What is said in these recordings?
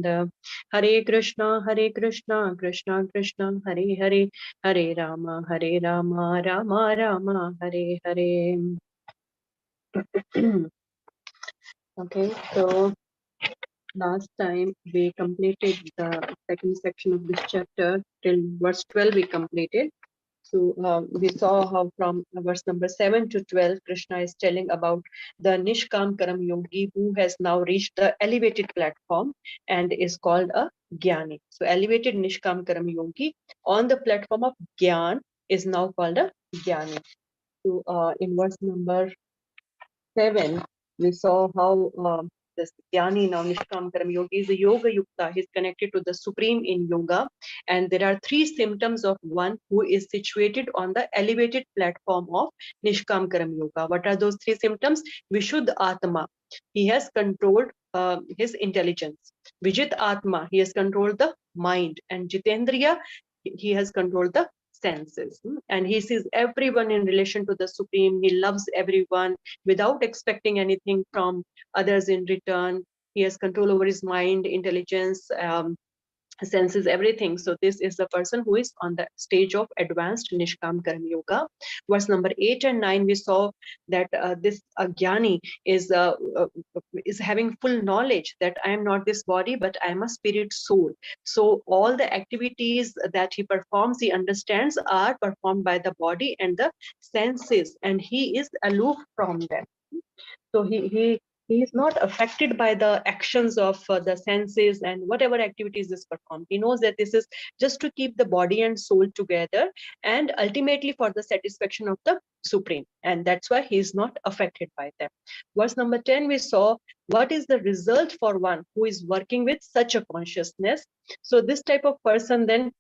Hare Krishna, Krishna Krishna, Hare Hare, Hare Rama, Rama Rama, Hare Hare. Okay, so last time we completed the second section of this chapter till verse 12 we completed. So we saw how from verse number 7 to 12, Krishna is telling about the Nishkam Karam Yogi who has now reached the elevated platform and is called a Jnani. So elevated Nishkam Karam Yogi on the platform of Jnana is now called a Jnani. So in verse number 7, we saw how this Jnani, now Nishkam Karam Yogi, is a Yoga Yukta. He's connected to the Supreme in Yoga. And there are 3 symptoms of one who is situated on the elevated platform of Nishkam Karam Yoga. What are those 3 symptoms? Vishuddha Atma. He has controlled his intelligence. Vijit Atma. He has controlled the mind. And Jitendriya, he has controlled the senses, and he sees everyone in relation to the Supreme. He loves everyone without expecting anything from others in return. He has control over his mind, intelligence, senses, everything. So this is the person who is on the stage of advanced Nishkam Karma Yoga. Verse number 8 and 9, we saw that this Jnani is having full knowledge that I am not this body, but I am a spirit soul. So all the activities that he performs, he understands, are performed by the body and the senses, and he is aloof from them. So he is not affected by the actions of the senses and whatever activities is performed. He knows that this is just to keep the body and soul together and ultimately for the satisfaction of the Supreme. And that's why he is not affected by them. Verse number 10, we saw what is the result for one who is working with such a consciousness. So this type of person, then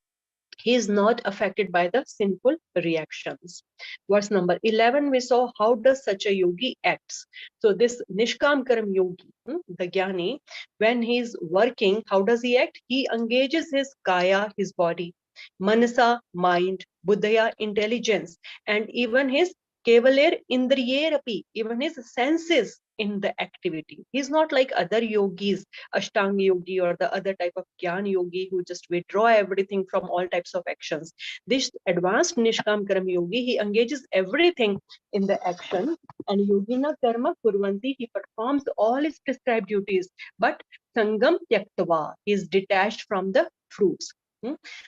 he is not affected by the sinful reactions. Verse number 11, we saw how does such a yogi acts. So this Nishkam Karam Yogi, the Jnani, when he is working, how does he act? He engages his kaya, his body, manasa, mind, buddhaya, intelligence, and even his kevaler indriyerapi, even his senses in the activity. He's not like other yogis, Ashtanga yogi or the other type of Jnana yogi who just withdraw everything from all types of actions. This advanced Nishkam Karma yogi, he engages everything in the action, and yogina karma kurvanti, he performs all his prescribed duties, but sangam tyaktava, he is detached from the fruits.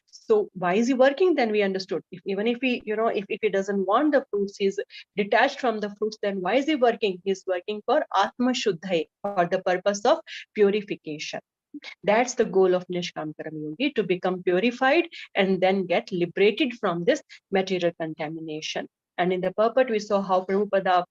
So why is he working? Then we understood. Even if he, if he doesn't want the fruits, he's detached from the fruits, then why is he working? He's working for Atma Shuddhai, for the purpose of purification. That's the goal of Nishkam Karma Yogi, to become purified and then get liberated from this material contamination. And in the purport, we saw how Prabhupada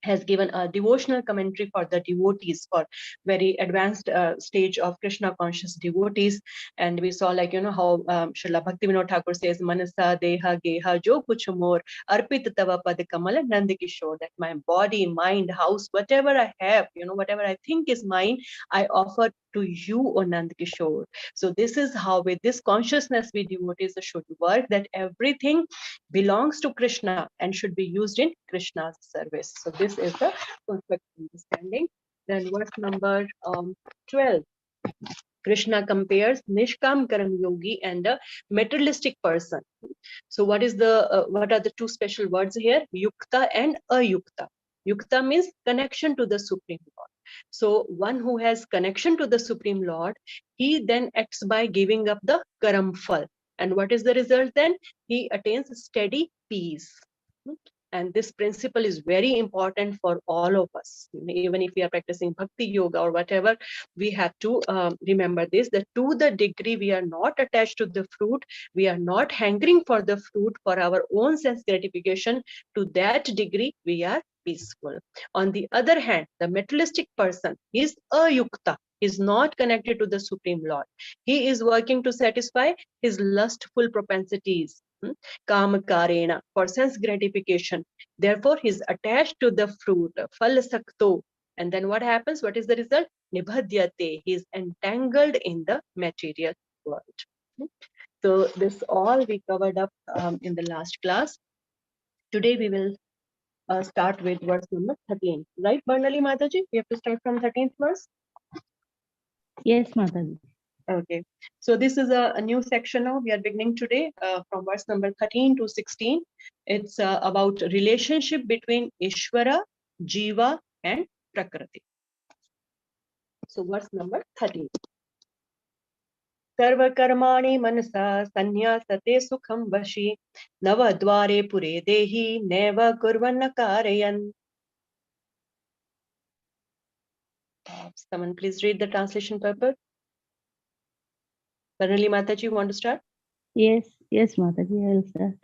has given a devotional commentary for the devotees, for very advanced stage of Krishna conscious devotees. And we saw, like, how Srila Bhaktivedanta Thakur says, Manasa, Deha, Geha, Jo Kuch More, Arpit Tava Pad Kamala Nanda Kishore, that my body, mind, house, whatever I have, whatever I think is mine, I offer to you, O Nanda Kishore. So this is how, with this consciousness, we devotees should work, that everything belongs to Krishna and should be used in Krishna's service. So this is the perfect understanding. Then verse number 12. Krishna compares Nishkam Karam Yogi and a materialistic person. So what are the 2 special words here? Yukta and Ayukta. Yukta means connection to the Supreme Lord. So one who has connection to the Supreme Lord, he then acts by giving up the Karam Phal. And what is the result then? He attains steady peace. And this principle is very important for all of us. Even if we are practicing bhakti yoga or whatever, we have to remember this, that to the degree we are not attached to the fruit, we are not hankering for the fruit for our own sense gratification, to that degree we are peaceful. On the other hand, the materialistic person is ayukta, is not connected to the Supreme Lord. He is working to satisfy his lustful propensities, kamakarena, for sense gratification. Therefore, he is attached to the fruit, phalasakto. And then what happens? What is the result? Nibhadyate. He is entangled in the material world. So this all we covered up in the last class. Today we will start with verse number 13. Right, Barnali Mataji? We have to start from 13th verse? Yes, Mataji. Okay, so this is a new section now. We are beginning today from verse number 13 to 16. It's about relationship between Ishvara, Jiva, and Prakriti. So verse number 13. Sarva karmani manasa sanyasate sukham vashi navadvare pure dehi neva kurvanna karayan. Someone please read the translation purport. Parnali Mataji, you want to start? Yes, Mataji, I'll start.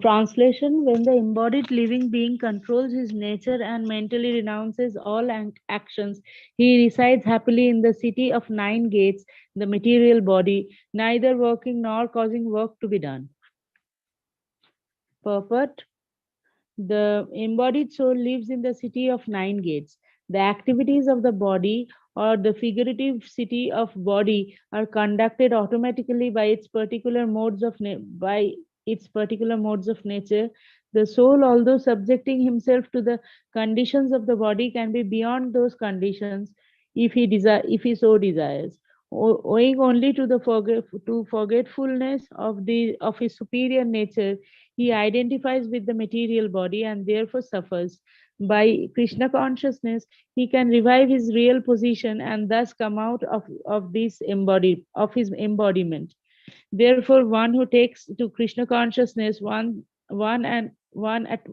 Translation: when the embodied living being controls his nature and mentally renounces all actions, he resides happily in the city of 9 gates, the material body, neither working nor causing work to be done. Purport: the embodied soul lives in the city of 9 gates. The activities of the body or the figurative city of body are conducted automatically by its particular modes of nature. The soul, although subjecting himself to the conditions of the body, can be beyond those conditions if he so desires. Owing only to the forgetfulness of his superior nature, he identifies with the material body and therefore suffers. By Krishna consciousness, he can revive his real position and thus come out of his embodiment. Therefore, one who takes to Krishna consciousness one at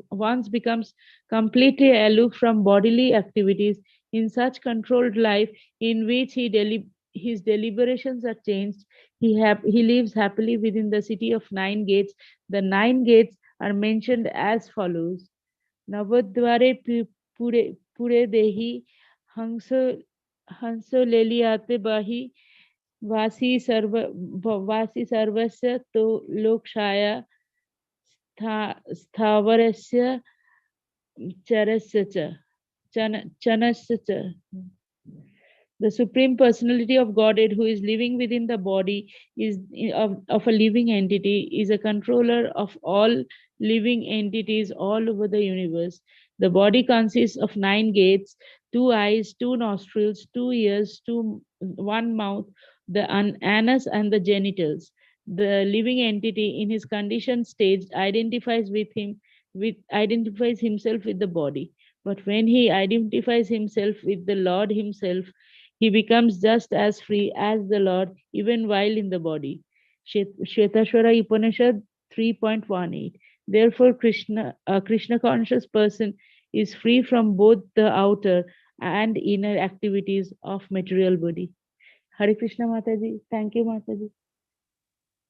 once becomes completely aloof from bodily activities. In such controlled life, in which his deliberations are changed, he lives happily within the city of 9 gates. The 9 gates are mentioned as follows: Navadvare pure dehi, hanso leliate bahi, वासी सर्व वासी सर्वस्य तो लोकशाया स्थावरस्य चरस्य चनस्य च. The Supreme Personality of Godhead, who is living within the body of a living entity, is a controller of all living entities all over the universe. The body consists of 9 gates: 2 eyes, 2 nostrils, 2 ears, one mouth, the anus, and the genitals. The living entity, in his conditioned stage, identifies himself with the body. But when he identifies himself with the Lord himself, he becomes just as free as the Lord, even while in the body. Shvetashvara Upanishad 3.18. Therefore, a Krishna conscious person is free from both the outer and inner activities of material body. Hare Krishna Mataji. Thank you, Mataji.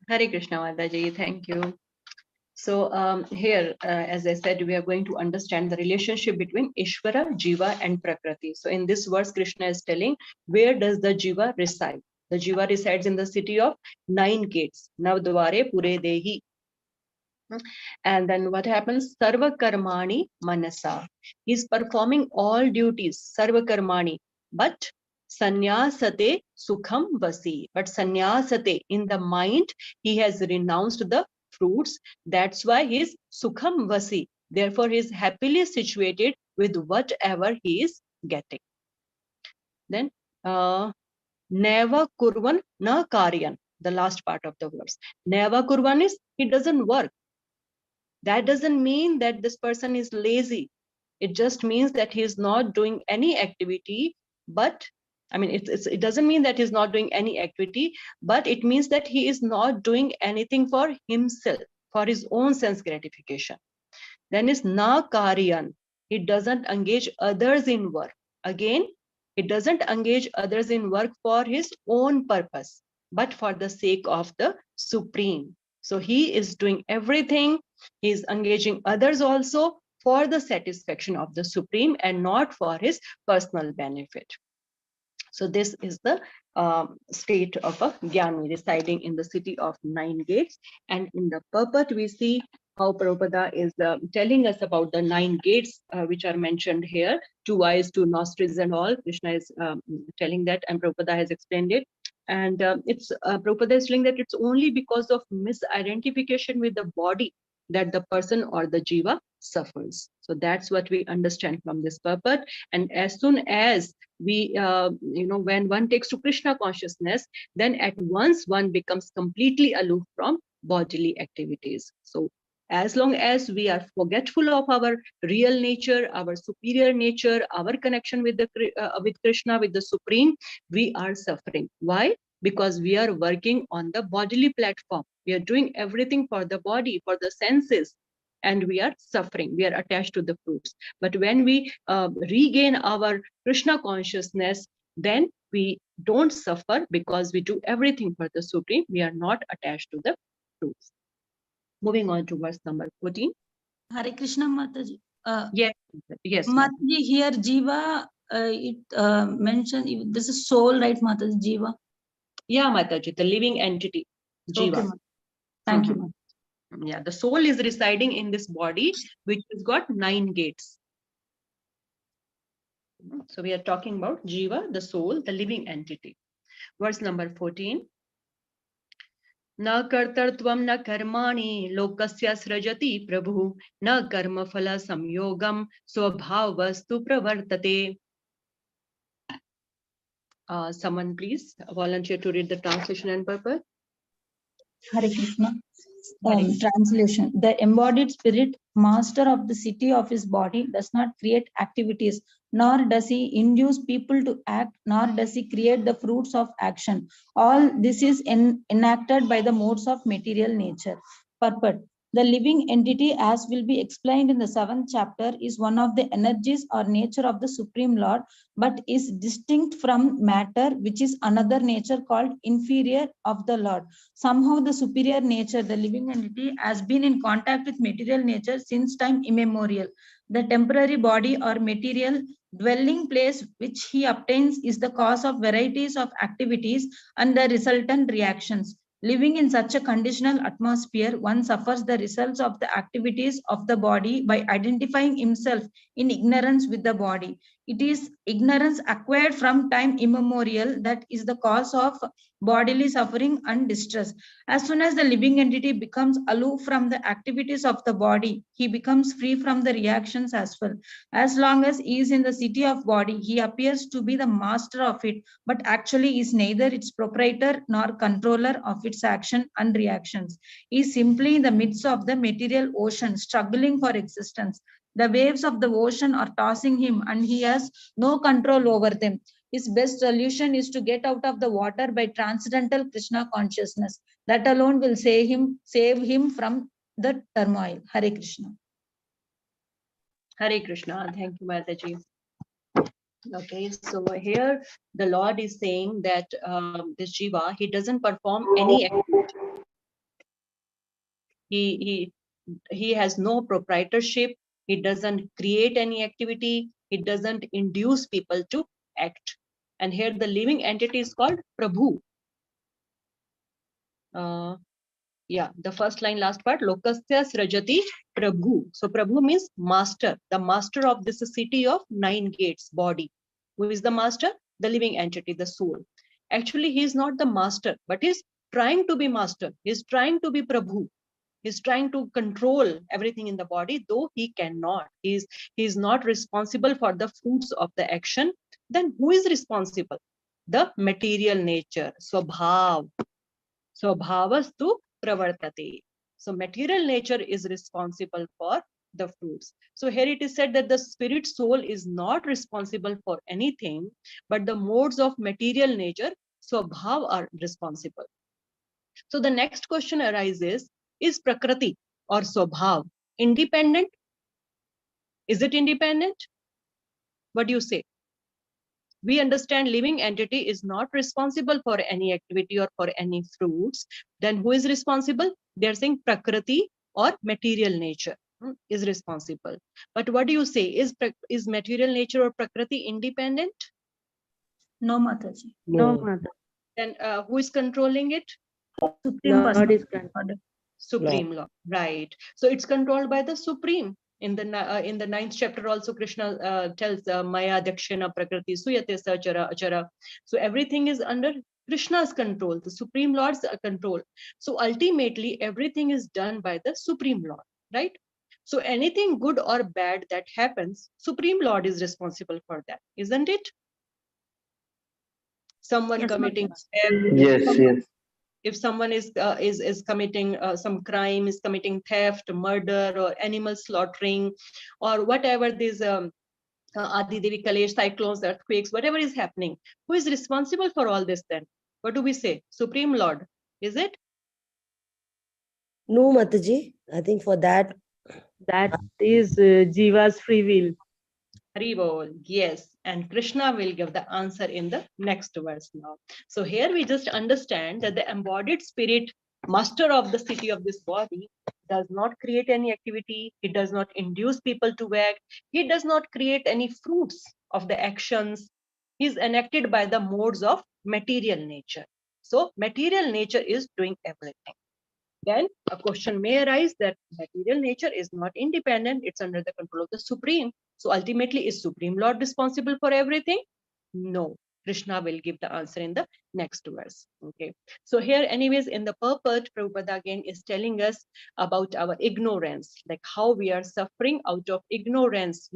Hare Krishna Mataji, thank you. So here, as I said, we are going to understand the relationship between Ishvara, Jiva, and Prakriti. So in this verse, Krishna is telling, where does the Jiva reside? The Jiva resides in the city of 9 gates. Navdvare pure dehi. And then what happens? Sarva karmani manasa. He's performing all duties, sarva karmani. But sannyasate sukham vasi. But sannyasate, in the mind, he has renounced the fruits. That's why he's sukham vasi. Therefore, he is happily situated with whatever he is getting. Then, neva kurvan na karyan. The last part of the verse. Neva kurvan is he doesn't work. That doesn't mean that this person is lazy. It just means that he is not doing any activity, but it doesn't mean that he's not doing any activity, but it means that he is not doing anything for himself, for his own sense gratification. Then is na karyan. He doesn't engage others in work. Again, he doesn't engage others in work for his own purpose, but for the sake of the Supreme. So he is doing everything. He is engaging others also for the satisfaction of the Supreme and not for his personal benefit. So this is the state of a Jnani residing in the city of 9 gates. And in the purport, we see how Prabhupada is telling us about the 9 gates which are mentioned here: 2 eyes, 2 nostrils, and all. Krishna is telling that, and Prabhupada has explained it. And Prabhupada is telling that it's only because of misidentification with the body that the person or the jiva suffers. So that's what we understand from this purport. And as soon as we, when one takes to Krishna consciousness, then at once one becomes completely aloof from bodily activities. So as long as we are forgetful of our real nature, our superior nature, our connection with with Krishna, with the Supreme, we are suffering. Why? Because we are working on the bodily platform. We are doing everything for the body, for the senses, and we are suffering. We are attached to the fruits. But when we regain our Krishna consciousness, then we don't suffer because we do everything for the Supreme. We are not attached to the fruits. Moving on to verse number 14. Hare Krishna Mataji. Yes. Mataji, here Jiva, mentioned this is soul, right, Mataji? Jiva. Yeah, Mataji, the living entity, Jiva. Okay, thank you. Yeah, the soul is residing in this body, which has got 9 gates. So we are talking about Jiva, the soul, the living entity. Verse number 14. Na kartartvam na karmani lokasya srajati prabhu na karma phala samyogam swabhavastu pravartate. Someone please volunteer to read the translation and purpose. Hare Krishna. Translation. The embodied spirit, master of the city of his body, does not create activities, nor does he induce people to act, nor does he create the fruits of action. All this is enacted by the modes of material nature. Purport. The living entity, as will be explained in the 7th chapter, is one of the energies or nature of the Supreme Lord, but is distinct from matter, which is another nature called inferior of the Lord. Somehow the superior nature, the living entity, has been in contact with material nature since time immemorial. The temporary body or material dwelling place which he obtains is the cause of varieties of activities and the resultant reactions. Living in such a conditional atmosphere, one suffers the results of the activities of the body by identifying himself in ignorance with the body. It is ignorance acquired from time immemorial that is the cause of bodily suffering and distress. As soon as the living entity becomes aloof from the activities of the body, he becomes free from the reactions as well. As long as he is in the city of body, he appears to be the master of it, but actually is neither its proprietor nor controller of its action and reactions. He is simply in the midst of the material ocean, struggling for existence. The waves of the ocean are tossing him, and he has no control over them. His best solution is to get out of the water by transcendental Krishna consciousness. That alone will save him from the turmoil. Hare Krishna. Hare Krishna. Thank you, Mataji. Okay, so here the Lord is saying that this Jiva, he doesn't perform any activity. He has no proprietorship. He doesn't create any activity. He doesn't induce people to act. And here the living entity is called Prabhu. The first line, last part, Lokasya Srajati Prabhu. So Prabhu means master, the master of this city of 9 gates, body. Who is the master? The living entity, the soul. Actually, he is not the master, but he is trying to be master. He is trying to be Prabhu. He is trying to control everything in the body, though he cannot. He is not responsible for the fruits of the action. Then who is responsible? The material nature, Swabhav. Swabhavastu pravartate. So material nature is responsible for the fruits. So here it is said that the spirit soul is not responsible for anything, but the modes of material nature, Swabhav, are responsible. So the next question arises, is Prakriti or Swabhav independent? Is it independent? What do you say? We understand living entity is not responsible for any activity or for any fruits. Then who is responsible? They're saying Prakriti or material nature is responsible. But what do you say? Is material nature or Prakriti independent? No, Mataji. No, Mata. Then who is controlling it? Supreme Lord is Supreme Lord, right? So it's controlled by the Supreme. In the 9th chapter also Krishna tells Maya Dakshina Prakriti Suyate Sachara Achara. So everything is under Krishna's control, the Supreme Lord's control. So ultimately everything is done by the Supreme Lord, right? So anything good or bad that happens, Supreme Lord is responsible for that, isn't it? Someone Yes, committing Mataji. theft, Yes, yes. if someone is committing some crime, is committing theft, murder, or animal slaughtering, or whatever these Adi Devi Kalesh, cyclones, earthquakes, whatever is happening, who is responsible for all this then? What do we say? Supreme Lord, is it? No, Mataji. I think for that, That is Jiva's free will. Hari Bol, yes. And Krishna will give the answer in the next verse now. So here we just understand that the embodied spirit, master of the city of this body, does not create any activity. He does not induce people to act. He does not create any fruits of the actions. He is enacted by the modes of material nature. So material nature is doing everything. Then a question may arise that material nature is not independent, it's under the control of the Supreme. So ultimately, is Supreme Lord responsible for everything? No. Krishna will give the answer in the next verse. Okay. So here, anyways, in the purport, Prabhupada again is telling us about our ignorance, like how we are suffering out of ignorance.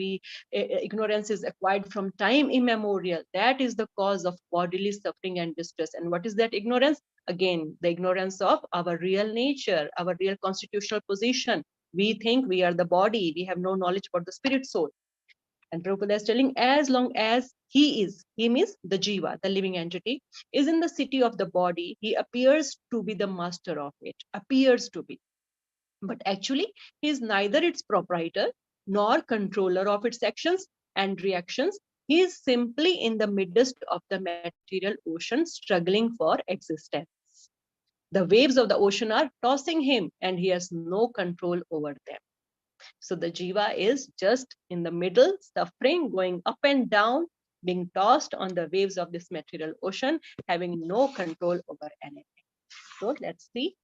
Ignorance is acquired from time immemorial. That is the cause of bodily suffering and distress. And what is that ignorance? Again, the ignorance of our real nature, our real constitutional position. We think we are the body. We have no knowledge about the spirit soul. And Prabhupada is telling, as long as he means the jiva, the living entity, is in the city of the body, he appears to be the master of it, appears to be. But actually, he is neither its proprietor nor controller of its actions and reactions. He is simply in the midst of the material ocean, struggling for existence. The waves of the ocean are tossing him, and he has no control over them. So the jiva is just in the middle, suffering, going up and down, being tossed on the waves of this material ocean, having no control over anything. So let's see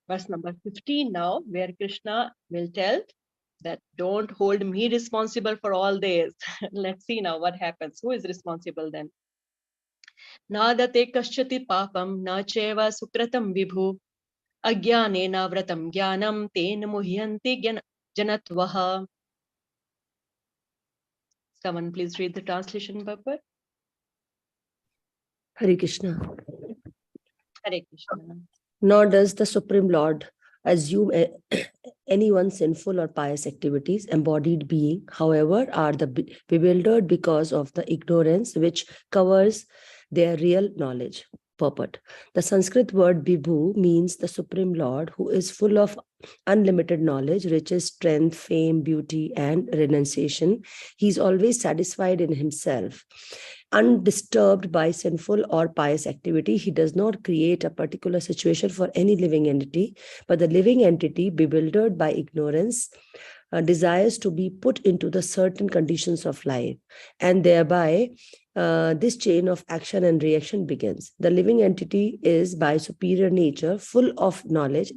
verse number 15 now, where Krishna will tell that don't hold me responsible for all this. Let's see now what happens. Who is responsible then? Nadate kasyati papam na cheva sukratam vibhu ajnanena vratam jnanam ten muhyanti janatvaha. Someone please read the translation, Bhagavad. Hare Krishna. Hare Krishna. Nor does the Supreme Lord assume anyone's sinful or pious activities. Embodied being, however, are bewildered because of the ignorance which covers their real knowledge. Purport. The Sanskrit word Vibhu means the Supreme Lord, who is full of unlimited knowledge, riches, strength, fame, beauty, and renunciation. He is always satisfied in himself. Undisturbed by sinful or pious activity, he does not create a particular situation for any living entity, but the living entity, bewildered by ignorance, desires to be put into the certain conditions of life, and thereby this chain of action and reaction begins. The living entity is by superior nature full of knowledge.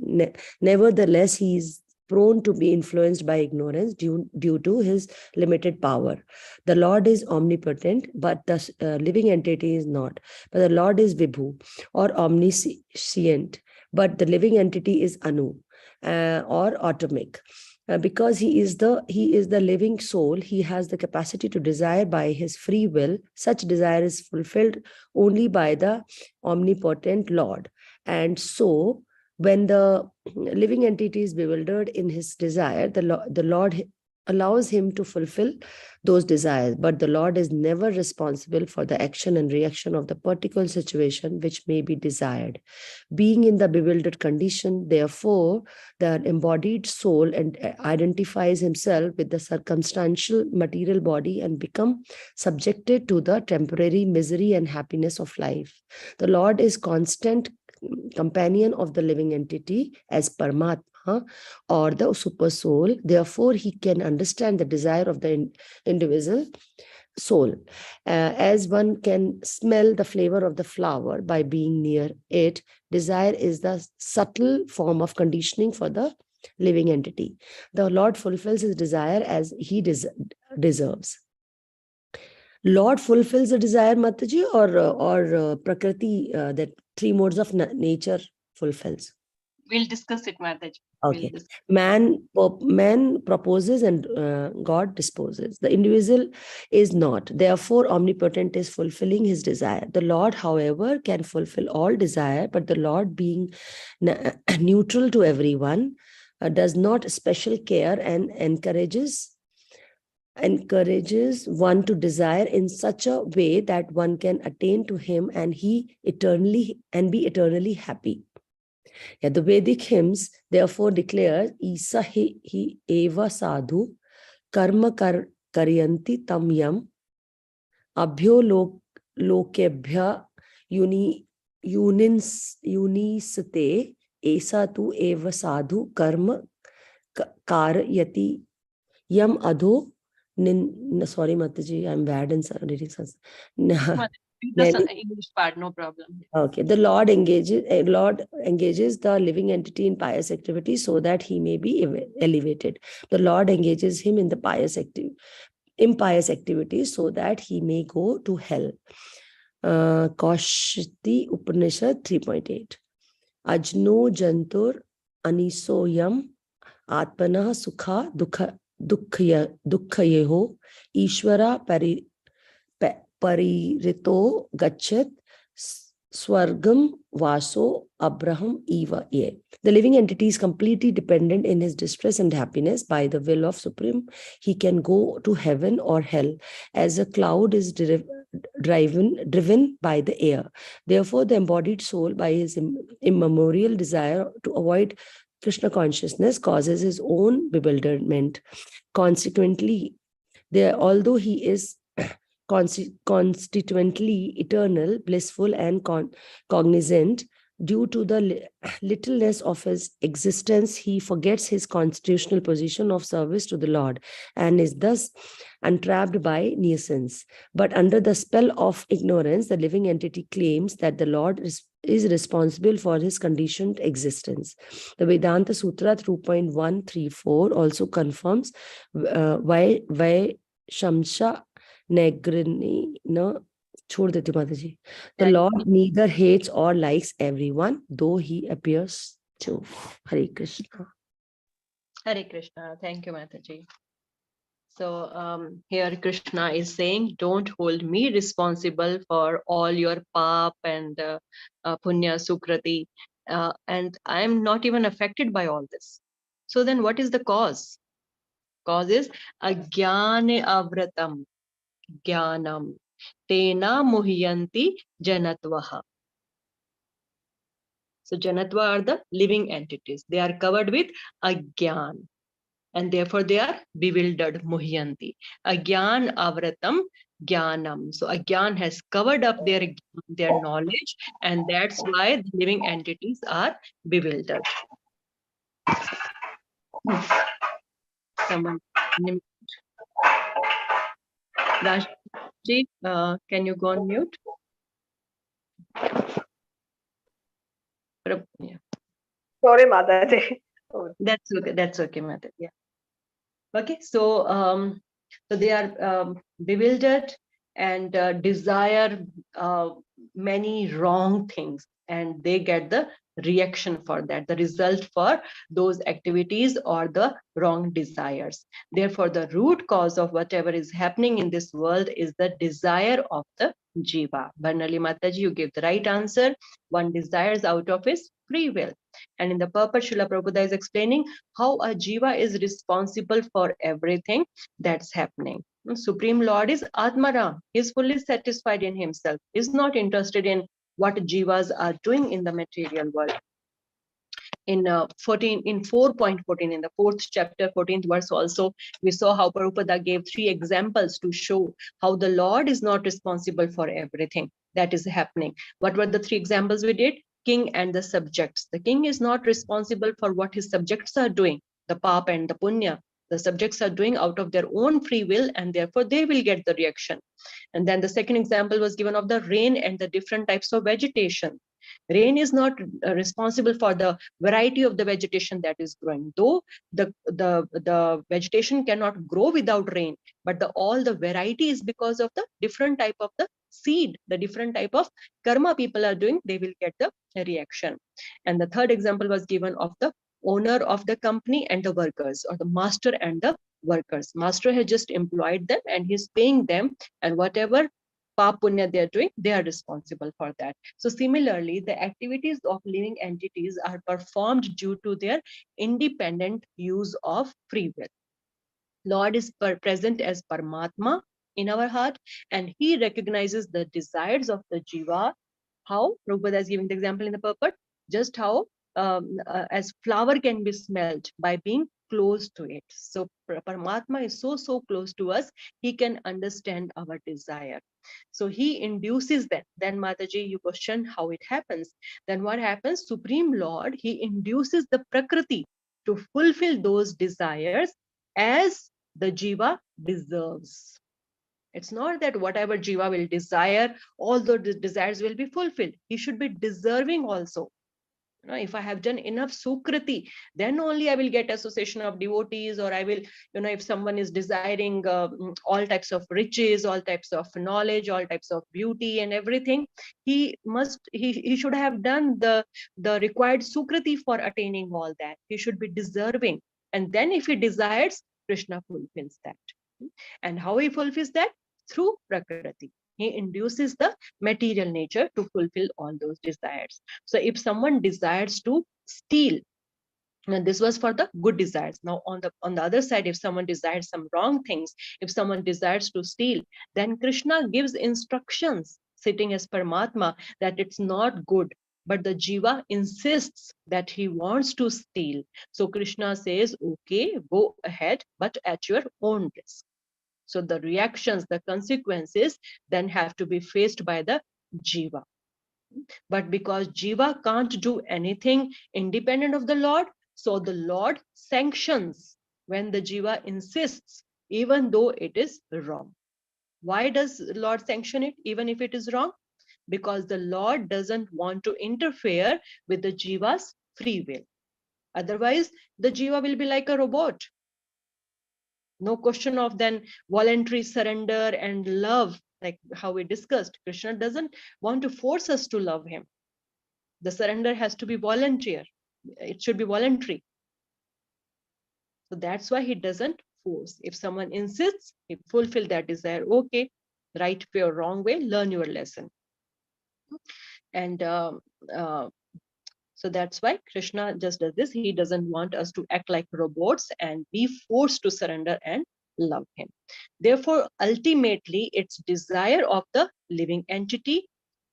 Nevertheless, he is prone to be influenced by ignorance due to his limited power. The Lord is omnipotent, but the living entity is not. But the Lord is Vibhu, or omniscient, but the living entity is Anu, or atomic. Because he is the living soul, he has the capacity to desire by his free will. Such desire is fulfilled only by the omnipotent Lord. And so, when the living entity is bewildered in his desire, the Lord allows him to fulfill those desires. But the Lord is never responsible for the action and reaction of the particular situation which may be desired. Being in the bewildered condition, therefore, the embodied soul identifies himself with the circumstantial material body and become subjected to the temporary misery and happiness of life. The Lord is constant companion of the living entity as Paramatma, or the super soul. Therefore, he can understand the desire of the individual soul. As one can smell the flavor of the flower by being near it, desire is the subtle form of conditioning for the living entity. The Lord fulfills his desire as he deserves. Lord fulfills the desire, Mataji, or Prakriti, that three modes of nature fulfills? We'll discuss it, Mataji. Okay. Man proposes and God disposes. The individual is not. Therefore, omnipotent is fulfilling his desire. The Lord, however, can fulfill all desire, but the Lord, being neutral to everyone, does not special care and encourages one to desire in such a way that one can attain to him and be eternally happy. Yeah, the Vedic hymns therefore declare Isa hi eva sadhu karma karyanti tam yam abhyo lokebhya unisate esa tu eva sadhu karma karyati yam adho sorry Mataji, I'm bad in reading English part, no problem. Okay, the Lord engages the living entity in pious activity so that he may be elevated. The Lord engages him in the impious activities so that he may go to hell. Kaushiti Upanishad 3.8. Ajno jantur anisoyam atmanah sukha dukkhayeho Ishvara paririto gachat swargam vaso abraham eva ye. The living entity is completely dependent in his distress and happiness. By the will of Supreme, he can go to heaven or hell, as a cloud is driven by the air. Therefore, the embodied soul, by his immemorial desire to avoid Krishna consciousness, causes his own bewilderment. Consequently, although he is constituently eternal, blissful, and cognizant, due to the littleness of his existence, he forgets his constitutional position of service to the Lord and is thus entrapped by nuisance. But under the spell of ignorance, the living entity claims that the Lord is responsible for his conditioned existence. The Vedanta Sutra 2.134 also confirms why Shamsha Negrini no chhod deti Mataji. The Lord neither hates or likes everyone, though he appears to. Hare Krishna. Hare Krishna. Thank you, Mataji. So here Krishna is saying, don't hold me responsible for all your pap and punya sukrati, and I am not even affected by all this. So then what is the cause? Cause is ajnane avratam jnanam tena muhyanti janatvaha. So janatva are the living entities. They are covered with ajnan, and therefore they are bewildered, muhyanti. Ajnan avratam jnanam. So ajnan has covered up their knowledge, and that's why the living entities are bewildered. Someone, Rashji, can you go on mute? Yeah. Sorry, Mataji. That's okay. That's okay, Mother. Yeah. Okay. So so they are bewildered and desire many wrong things, and they get the reaction for that, the result for those activities or the wrong desires. Therefore, the root cause of whatever is happening in this world is the desire of the jiva. Barnali Mataji, you gave the right answer. One desires out of his free will. And in the purport, Srila Prabhupada is explaining how a jiva is responsible for everything that's happening. Supreme Lord is Atmaram. He is fully satisfied in himself. He is not interested in what jivas are doing in the material world. In 4.14, in the 4th chapter, 14th verse also, we saw how Prabhupada gave 3 examples to show how the Lord is not responsible for everything that is happening. What were the 3 examples we did? King and the subjects. The king is not responsible for what his subjects are doing, the pap and the punya. The subjects are doing out of their own free will, and therefore they will get the reaction. And then the second example was given of the rain and the different types of vegetation. Rain is not responsible for the variety of the vegetation that is growing, though the vegetation cannot grow without rain, but all the variety is because of the different type of the seed, the different type of karma people are doing, they will get the reaction. And the third example was given of the owner of the company and the workers, or the master and the workers. Master has just employed them and he's paying them, and whatever pap punya they are doing, they are responsible for that. So similarly, the activities of living entities are performed due to their independent use of free will. Lord is present as Paramatma in our heart, and he recognizes the desires of the jiva. How? Prabhupada is giving the example in the purport, just how as flower can be smelled by being close to it. So Paramatma is so close to us, he can understand our desire. So he induces that. Then Mataji, you question how it happens. Then what happens? Supreme Lord, he induces the Prakriti to fulfill those desires as the jiva deserves. It's not that whatever jiva will desire, all the desires will be fulfilled. He should be deserving also. You know, if I have done enough sukriti, then only I will get association of devotees, or I will, you know, if someone is desiring all types of riches, all types of knowledge, all types of beauty and everything, he should have done the required sukriti for attaining all that. He should be deserving. And then if he desires, Krishna fulfills that. And how he fulfills that? Through Prakriti. He induces the material nature to fulfill all those desires. So if someone desires to steal, and this was for the good desires. Now on the other side, if someone desires some wrong things, if someone desires to steal, then Krishna gives instructions sitting as Paramatma that it's not good. But the jiva insists that he wants to steal. So Krishna says, okay, go ahead, but at your own risk. So the reactions, the consequences then have to be faced by the jiva. But because jiva can't do anything independent of the Lord, so the Lord sanctions when the jiva insists, even though it is wrong. Why does the Lord sanction it, even if it is wrong? Because the Lord doesn't want to interfere with the jiva's free will. Otherwise, the jiva will be like a robot. No question of then voluntary surrender and love, like how we discussed. Krishna doesn't want to force us to love him. The surrender has to be voluntary. It should be voluntary. So that's why he doesn't force. If someone insists, he fulfill that desire. Okay, right way or wrong way, learn your lesson. And so that's why Krishna just does this. He doesn't want us to act like robots and be forced to surrender and love him. Therefore, ultimately, it's desire of the living entity,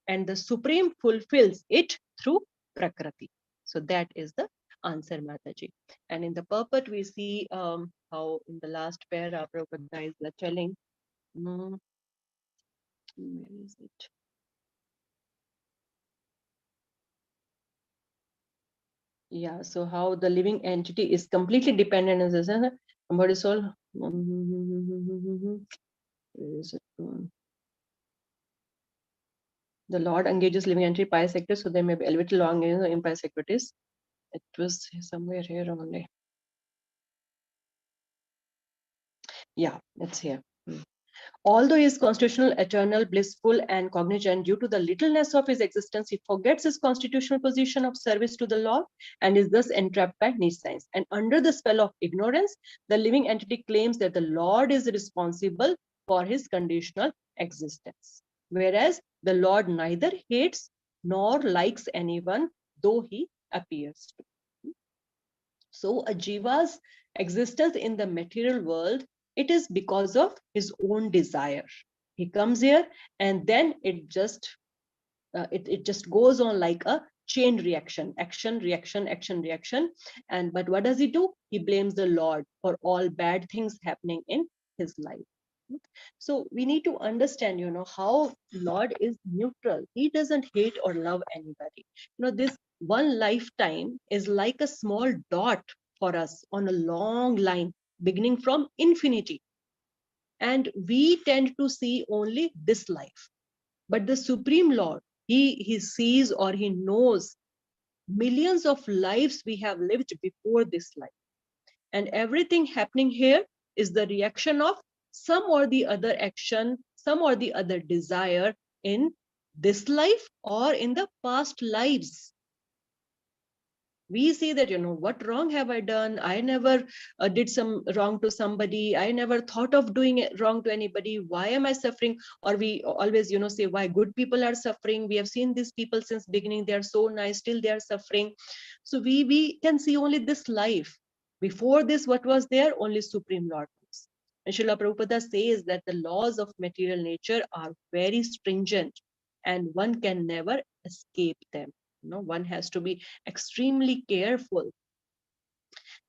and the Supreme fulfills it through Prakriti. So that is the answer, Mataji. And in the purport, we see how in the last paragraph, Prabhupada is telling, where is it? Yeah, so how the living entity is completely dependent on this body soul. Where is it going? The Lord engages living entity pious sectors, so they may be elevated along in the impious activities. It was somewhere here only. Yeah, it's here. Although he is constitutional, eternal, blissful, and cognizant, due to the littleness of his existence, he forgets his constitutional position of service to the Lord and is thus entrapped by niche science. And under the spell of ignorance, the living entity claims that the Lord is responsible for his conditional existence. Whereas the Lord neither hates nor likes anyone, though he appears to. So a jiva's existence in the material world, it is because of his own desire. He comes here and then it just goes on like a chain reaction, action, reaction, action, reaction. And but what does he do? He blames the Lord for all bad things happening in his life. So we need to understand, how Lord is neutral. He doesn't hate or love anybody. This one lifetime is like a small dot for us on a long line beginning from infinity. And we tend to see only this life. But the Supreme Lord, he sees or he knows millions of lives we have lived before this life. And everything happening here is the reaction of some or the other action, some or the other desire in this life or in the past lives. We see that, what wrong have I done? I never did some wrong to somebody. I never thought of doing wrong to anybody. Why am I suffering? Or we always, say why good people are suffering. We have seen these people since beginning. They are so nice, still they are suffering. So we can see only this life. Before this, what was there? Only Supreme Lord. And Srila Prabhupada says that the laws of material nature are very stringent and one can never escape them. One has to be extremely careful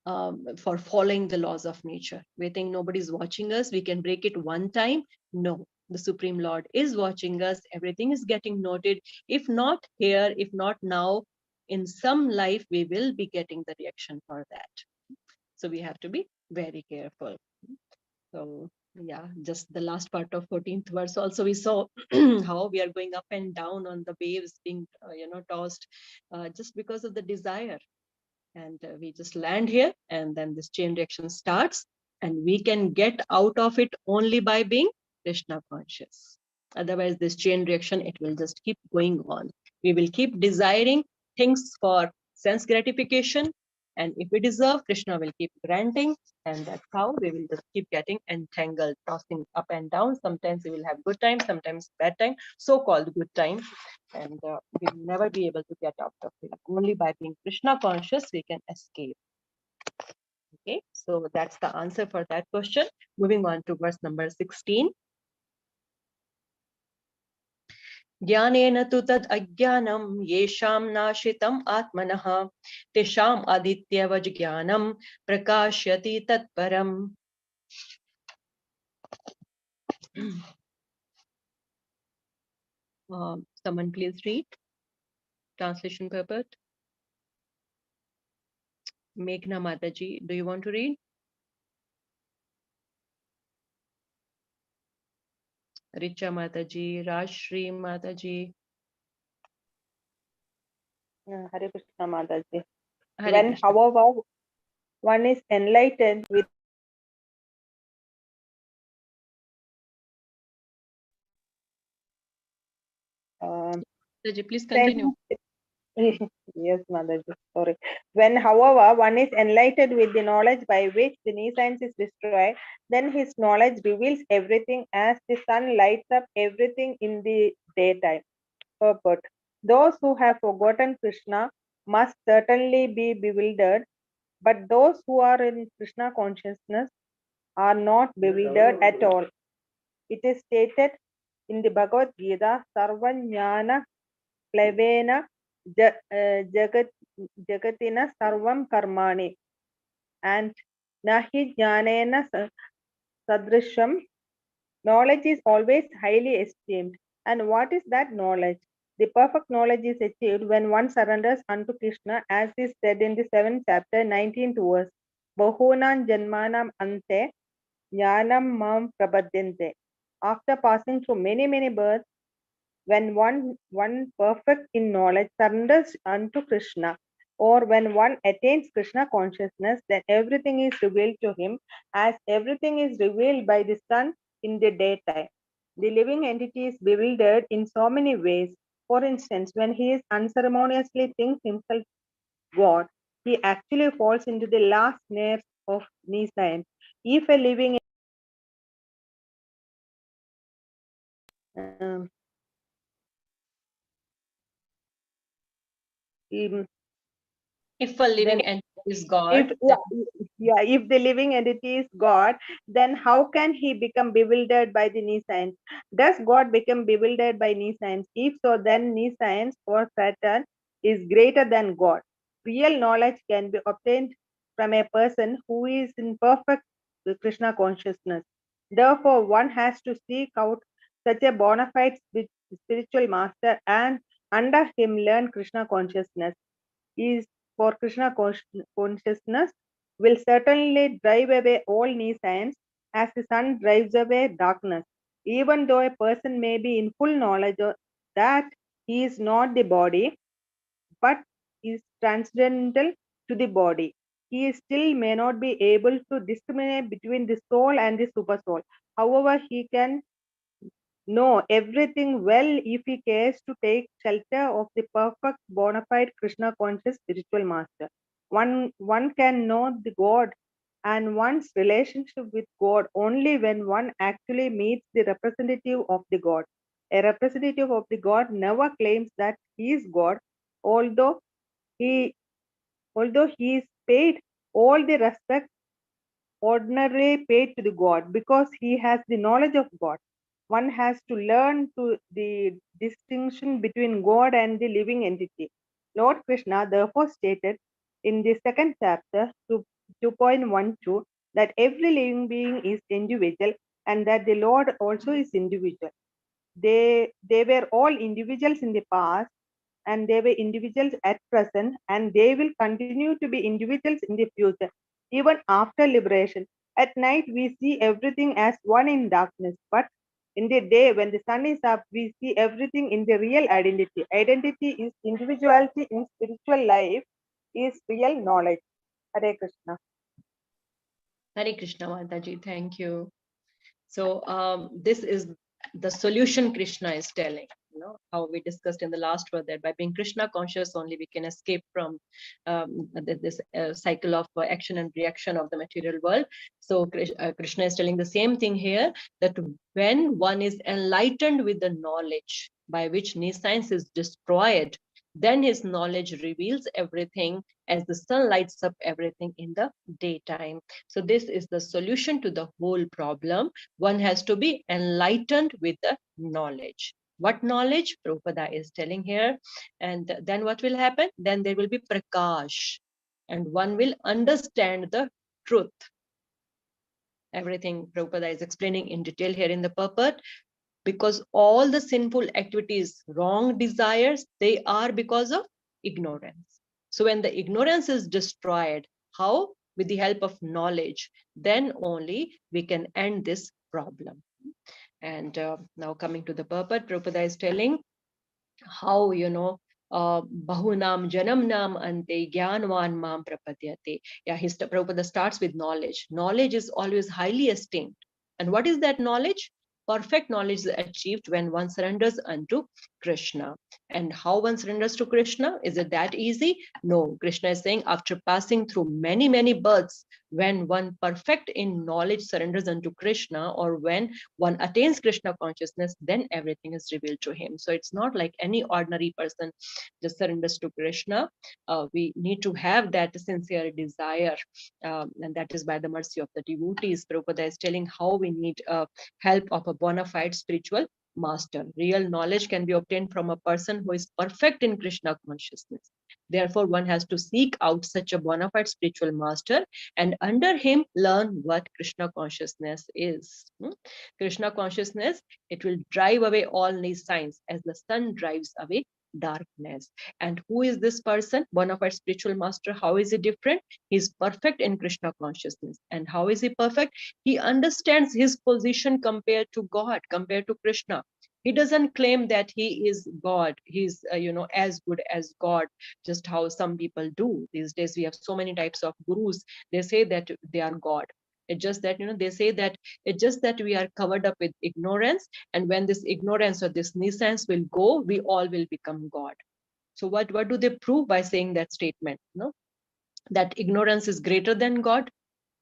for following the laws of nature. We think nobody's watching us. We can break it one time. No, the Supreme Lord is watching us. Everything is getting noted. If not here, if not now, in some life, we will be getting the reaction for that. So we have to be very careful. So yeah, just the last part of 14th verse also we saw how we are going up and down on the waves being tossed just because of the desire. And we just land here, and then this chain reaction starts, and we can get out of it only by being Krishna conscious. Otherwise, this chain reaction, it will just keep going on. We will keep desiring things for sense gratification, and if we deserve, Krishna will keep granting, and that's how we will just keep getting entangled, tossing up and down. Sometimes we will have good time, sometimes bad time, so-called good time, and we will never be able to get out of it. Only by being Krishna conscious, we can escape. Okay, so that's the answer for that question. Moving on to verse number 16. Jnanena tu tad ajnanam yesham nashitam atmanah tesham adityavaj jnanam prakashyati tatparam. Someone please read. Translation purport. Meghna Mataji, do you want to read? Richa Mataji, Rajshri Mataji. Hare Krishna Mataji. Hare When, Krishna. however, one is enlightened with Mataji, please continue. yes, Mataji, sorry. When, however, one is enlightened with the knowledge by which the nescience is destroyed, then his knowledge reveals everything as the sun lights up everything in the daytime. Purport. Those who have forgotten Krishna must certainly be bewildered, but those who are in Krishna consciousness are not bewildered at all. It is stated in the Bhagavad Gita, Sarvajnana Plevena Jagatina Sarvam Karmani, and Nahi Jnanena Sadrisham. Knowledge is always highly esteemed. And what is that knowledge? The perfect knowledge is achieved when one surrenders unto Krishna, as is said in the 7th chapter, 19th verse. Bahunam Janmanam Ante Jnanam Mam Prabhadyante. After passing through many births, when one perfect in knowledge surrenders unto Krishna, or when one attains Krishna consciousness, then everything is revealed to him, as everything is revealed by the sun in the daytime. The living entity is bewildered in so many ways. For instance, when he is unceremoniously thinks himself God, he actually falls into the last snares of nescience. If a living If a living then entity is if God, if the living entity is God, then how can he become bewildered by the nescience? Does God become bewildered by nescience? If so, then nescience or Satan is greater than God. Real knowledge can be obtained from a person who is in perfect Krishna consciousness. Therefore, one has to seek out such a bona fide spiritual master and under him learn Krishna consciousness. Is for Krishna consciousness will certainly drive away all nescience as the sun drives away darkness. Even though a person may be in full knowledge that he is not the body, but is transcendental to the body, he still may not be able to discriminate between the soul and the super soul. However, he can know everything well if he cares to take shelter of the perfect bona fide Krishna conscious spiritual master. One can know the God and one's relationship with God only when one actually meets the representative of the God. A representative of the God never claims that he is God, although he he is paid all the respect ordinarily paid to the God because he has the knowledge of God. One has to learn to the distinction between God and the living entity. Lord Krishna therefore stated in the second chapter 2.12 that every living being is individual and that the Lord also is individual. They were all individuals in the past and they were individuals at present and they will continue to be individuals in the future even after liberation. At night we see everything as one in darkness, but in the day when the sun is up we see everything in the real identity. Identity is individuality in spiritual life, is real knowledge. Hare Krishna. Hare Krishna, Mataji. Thank you. So this is the solution Krishna is telling. You know how we discussed in the last word that by being Krishna conscious only we can escape from this cycle of action and reaction of the material world. So Krishna is telling the same thing here, that when one is enlightened with the knowledge by which nescience is destroyed, then his knowledge reveals everything as the sun lights up everything in the daytime. So this is the solution to the whole problem. One has to be enlightened with the knowledge. What knowledge? Prabhupada is telling here. And then what will happen? Then there will be prakash. And one will understand the truth. Everything Prabhupada is explaining in detail here in the purport. Because all the sinful activities, wrong desires, they are because of ignorance. So when the ignorance is destroyed, how? With the help of knowledge, then only we can end this problem. And now coming to the purport, Prabhupada is telling how, bahunam janamnam ante jnanvan mam prapadyate. Yeah, Prabhupada starts with knowledge. Knowledge is always highly esteemed. And what is that knowledge? Perfect knowledge is achieved when one surrenders unto Krishna. And how one surrenders to Krishna? Is it that easy? No. Krishna is saying after passing through many, many births, when one perfect in knowledge surrenders unto Krishna, or when one attains Krishna consciousness, then everything is revealed to him. So it's not like any ordinary person just surrenders to Krishna. We need to have that sincere desire, and that is by the mercy of the devotees. Prabhupada is telling how we need help of a bona fide spiritual master. Real knowledge can be obtained from a person who is perfect in Krishna consciousness. Therefore, one has to seek out such a bona fide spiritual master and under him learn what Krishna consciousness is. Krishna consciousness, it will drive away all nescience as the sun drives away darkness. And who is this person? Bona fide spiritual master. How is he different? He is perfect in Krishna consciousness. And how is he perfect? He understands his position compared to God, compared to Krishna. He doesn't claim that he is God. He's, as good as God, just how some people do. These days, we have so many types of gurus. They say that they are God. It's just that, they say that it's just that we are covered up with ignorance. And when this ignorance or this nescience will go, we all will become God. So what do they prove by saying that statement? That ignorance is greater than God?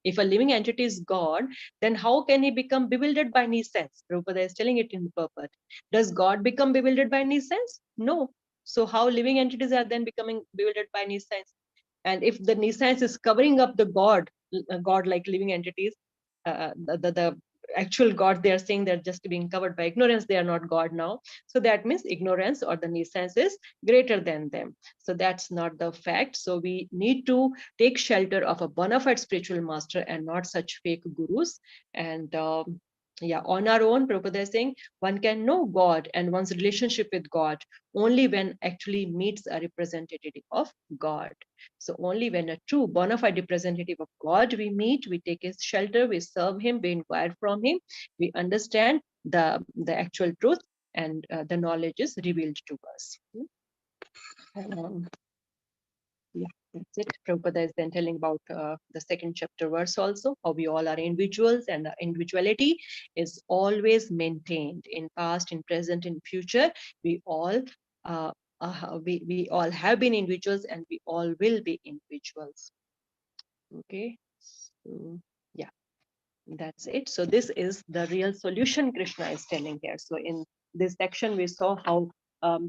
If a living entity is God, then how can he become bewildered by nescience? Prabhupada is telling it in the purport. Does God become bewildered by nescience? No. So how living entities are then becoming bewildered by nescience? And if the nescience is covering up the God like living entities, the actual God, they are saying they're just being covered by ignorance, they are not God now. So that means ignorance or the nescience is greater than them. So that's not the fact. So we need to take shelter of a bona fide spiritual master and not such fake gurus. And on our own, Prabhupada is saying one can know God and one's relationship with God only when actually meets a representative of God. So only when a true bona fide representative of God we meet, we take his shelter, we serve him, we inquire from him, we understand the actual truth, and the knowledge is revealed to us. That's it. Prabhupada is then telling about the second chapter verse also, how we all are individuals and the individuality is always maintained in past, in present, in future. We all we all have been individuals and we all will be individuals. Okay, so yeah, that's it. So this is the real solution Krishna is telling here. So in this section, we saw how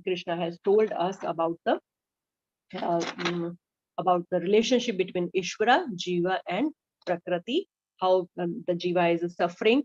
Krishna has told us about the about the relationship between Ishvara, Jiva, and Prakriti, how the Jiva is suffering,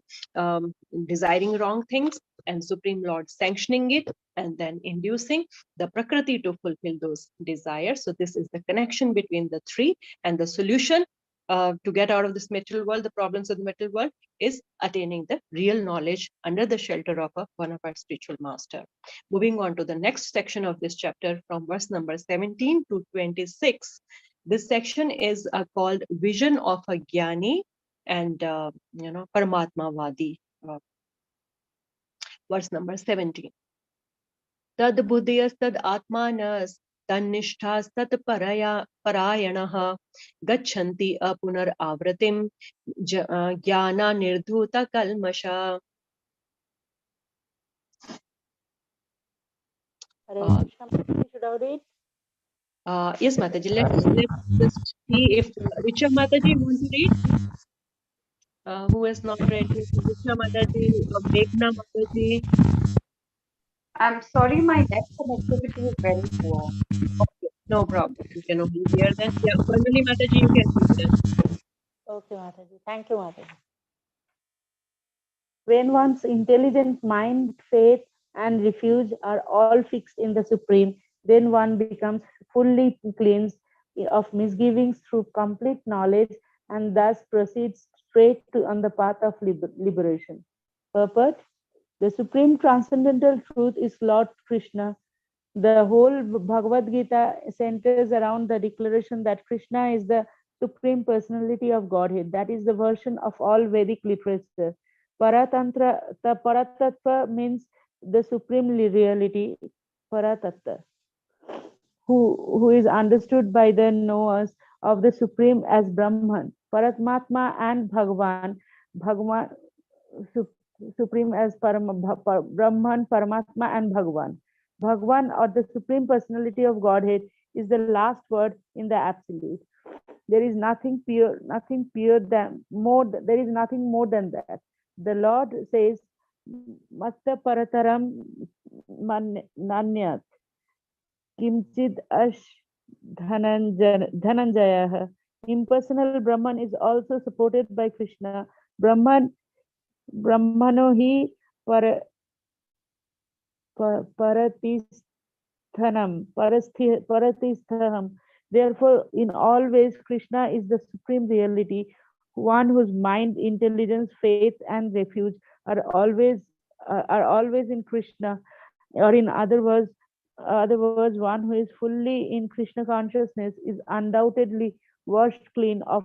desiring wrong things, and Supreme Lord sanctioning it, and then inducing the Prakriti to fulfill those desires. So this is the connection between the three, and the solution to get out of this material world, the problems of the material world, is attaining the real knowledge under the shelter of one of our spiritual master. Moving on to the next section of this chapter from verse number 17 to 26. This section is called Vision of a Jnani and Paramatma Vadi. Verse number 17. Tad buddhiyas tad atmanas tannishthas tat parayanah gachanti apunar avratim jnana nirdhuta kalmasha. Should I read? Yes, Mataji, let's just see if Richa Mataji want to read. Who has not read it? Richa Mataji, Meghna Mataji. I'm sorry, my net connectivity is very poor. Okay, no problem. You can only hear that. Yeah, Banali Mataji, you can read that. Okay, Mataji. Thank you, Mataji. When one's intelligent mind, faith, and refuge are all fixed in the Supreme, then one becomes fully cleansed of misgivings through complete knowledge and thus proceeds straight on the path of liberation. Purport: the supreme transcendental truth is Lord Krishna. The whole Bhagavad Gita centers around the declaration that Krishna is the supreme personality of Godhead. That is the version of all Vedic literature. Paratattva means the supreme reality, Paratattva, who is understood by the knowers of the Supreme as Brahman. Paramatma and Bhagavan, Supreme as Brahman, Paramatma, and Bhagavan. Bhagavan, or the Supreme Personality of Godhead, is the last word in the Absolute. There is nothing pure than more. There is nothing more than that. The Lord says, "Matta parataram nanyat kimchid ash dhananjaya." Impersonal Brahman is also supported by Krishna. Brahmano hi paratistham. Therefore, in all ways, Krishna is the supreme reality, one whose mind, intelligence, faith, and refuge are always in Krishna, or in other words, one who is fully in Krishna consciousness is undoubtedly washed clean of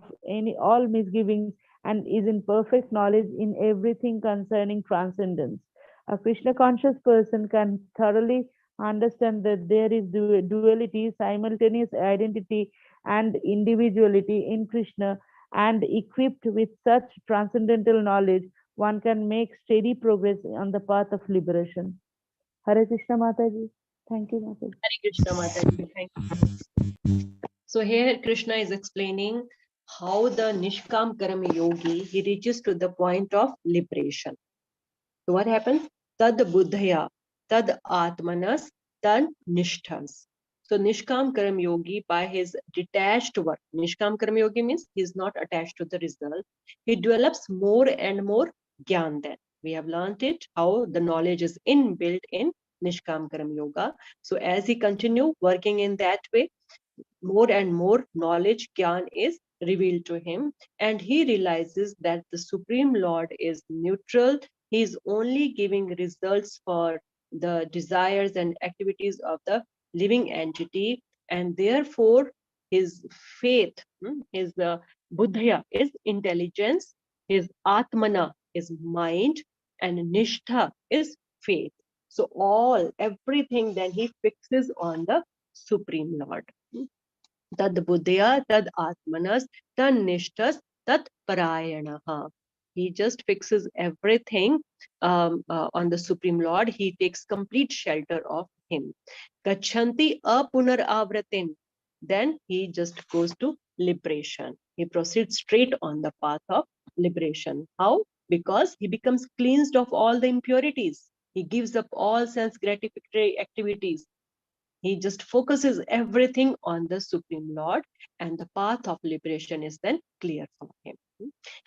all misgivings and is in perfect knowledge in everything concerning transcendence. A Krishna conscious person can thoroughly understand that there is duality, simultaneous identity, and individuality in Krishna, and equipped with such transcendental knowledge, one can make steady progress on the path of liberation. Hare Krishna Mataji. Thank you, Mataji. Hare Krishna Mataji. Thank you. So here Krishna is explaining how the Nishkam Karma Yogi, he reaches to the point of liberation. So what happens? Tad buddhaya, tad atmanas, tad nishthas. So Nishkam Karma Yogi, by his detached work, Nishkam Karma Yogi means he is not attached to the result. He develops more and more Gyan then. We have learned it, how the knowledge is inbuilt in Nishkam Karma Yoga. So as he continue working in that way, more and more knowledge, Gyan, is revealed to him, and he realizes that the Supreme Lord is neutral. He is only giving results for the desires and activities of the living entity, and therefore his faith, his buddhya is intelligence, his atmana is mind, and nishtha is faith. So everything then he fixes on the Supreme Lord. Tad buddhya, tad atmanas, tad nishtas, tad parayanaha. He just fixes everything on the Supreme Lord. He takes complete shelter of him. Gachanti apunar avratin. Then he just goes to liberation. He proceeds straight on the path of liberation. How? Because he becomes cleansed of all the impurities. He gives up all sense gratificatory activities. He just focuses everything on the Supreme Lord, and the path of liberation is then clear for him.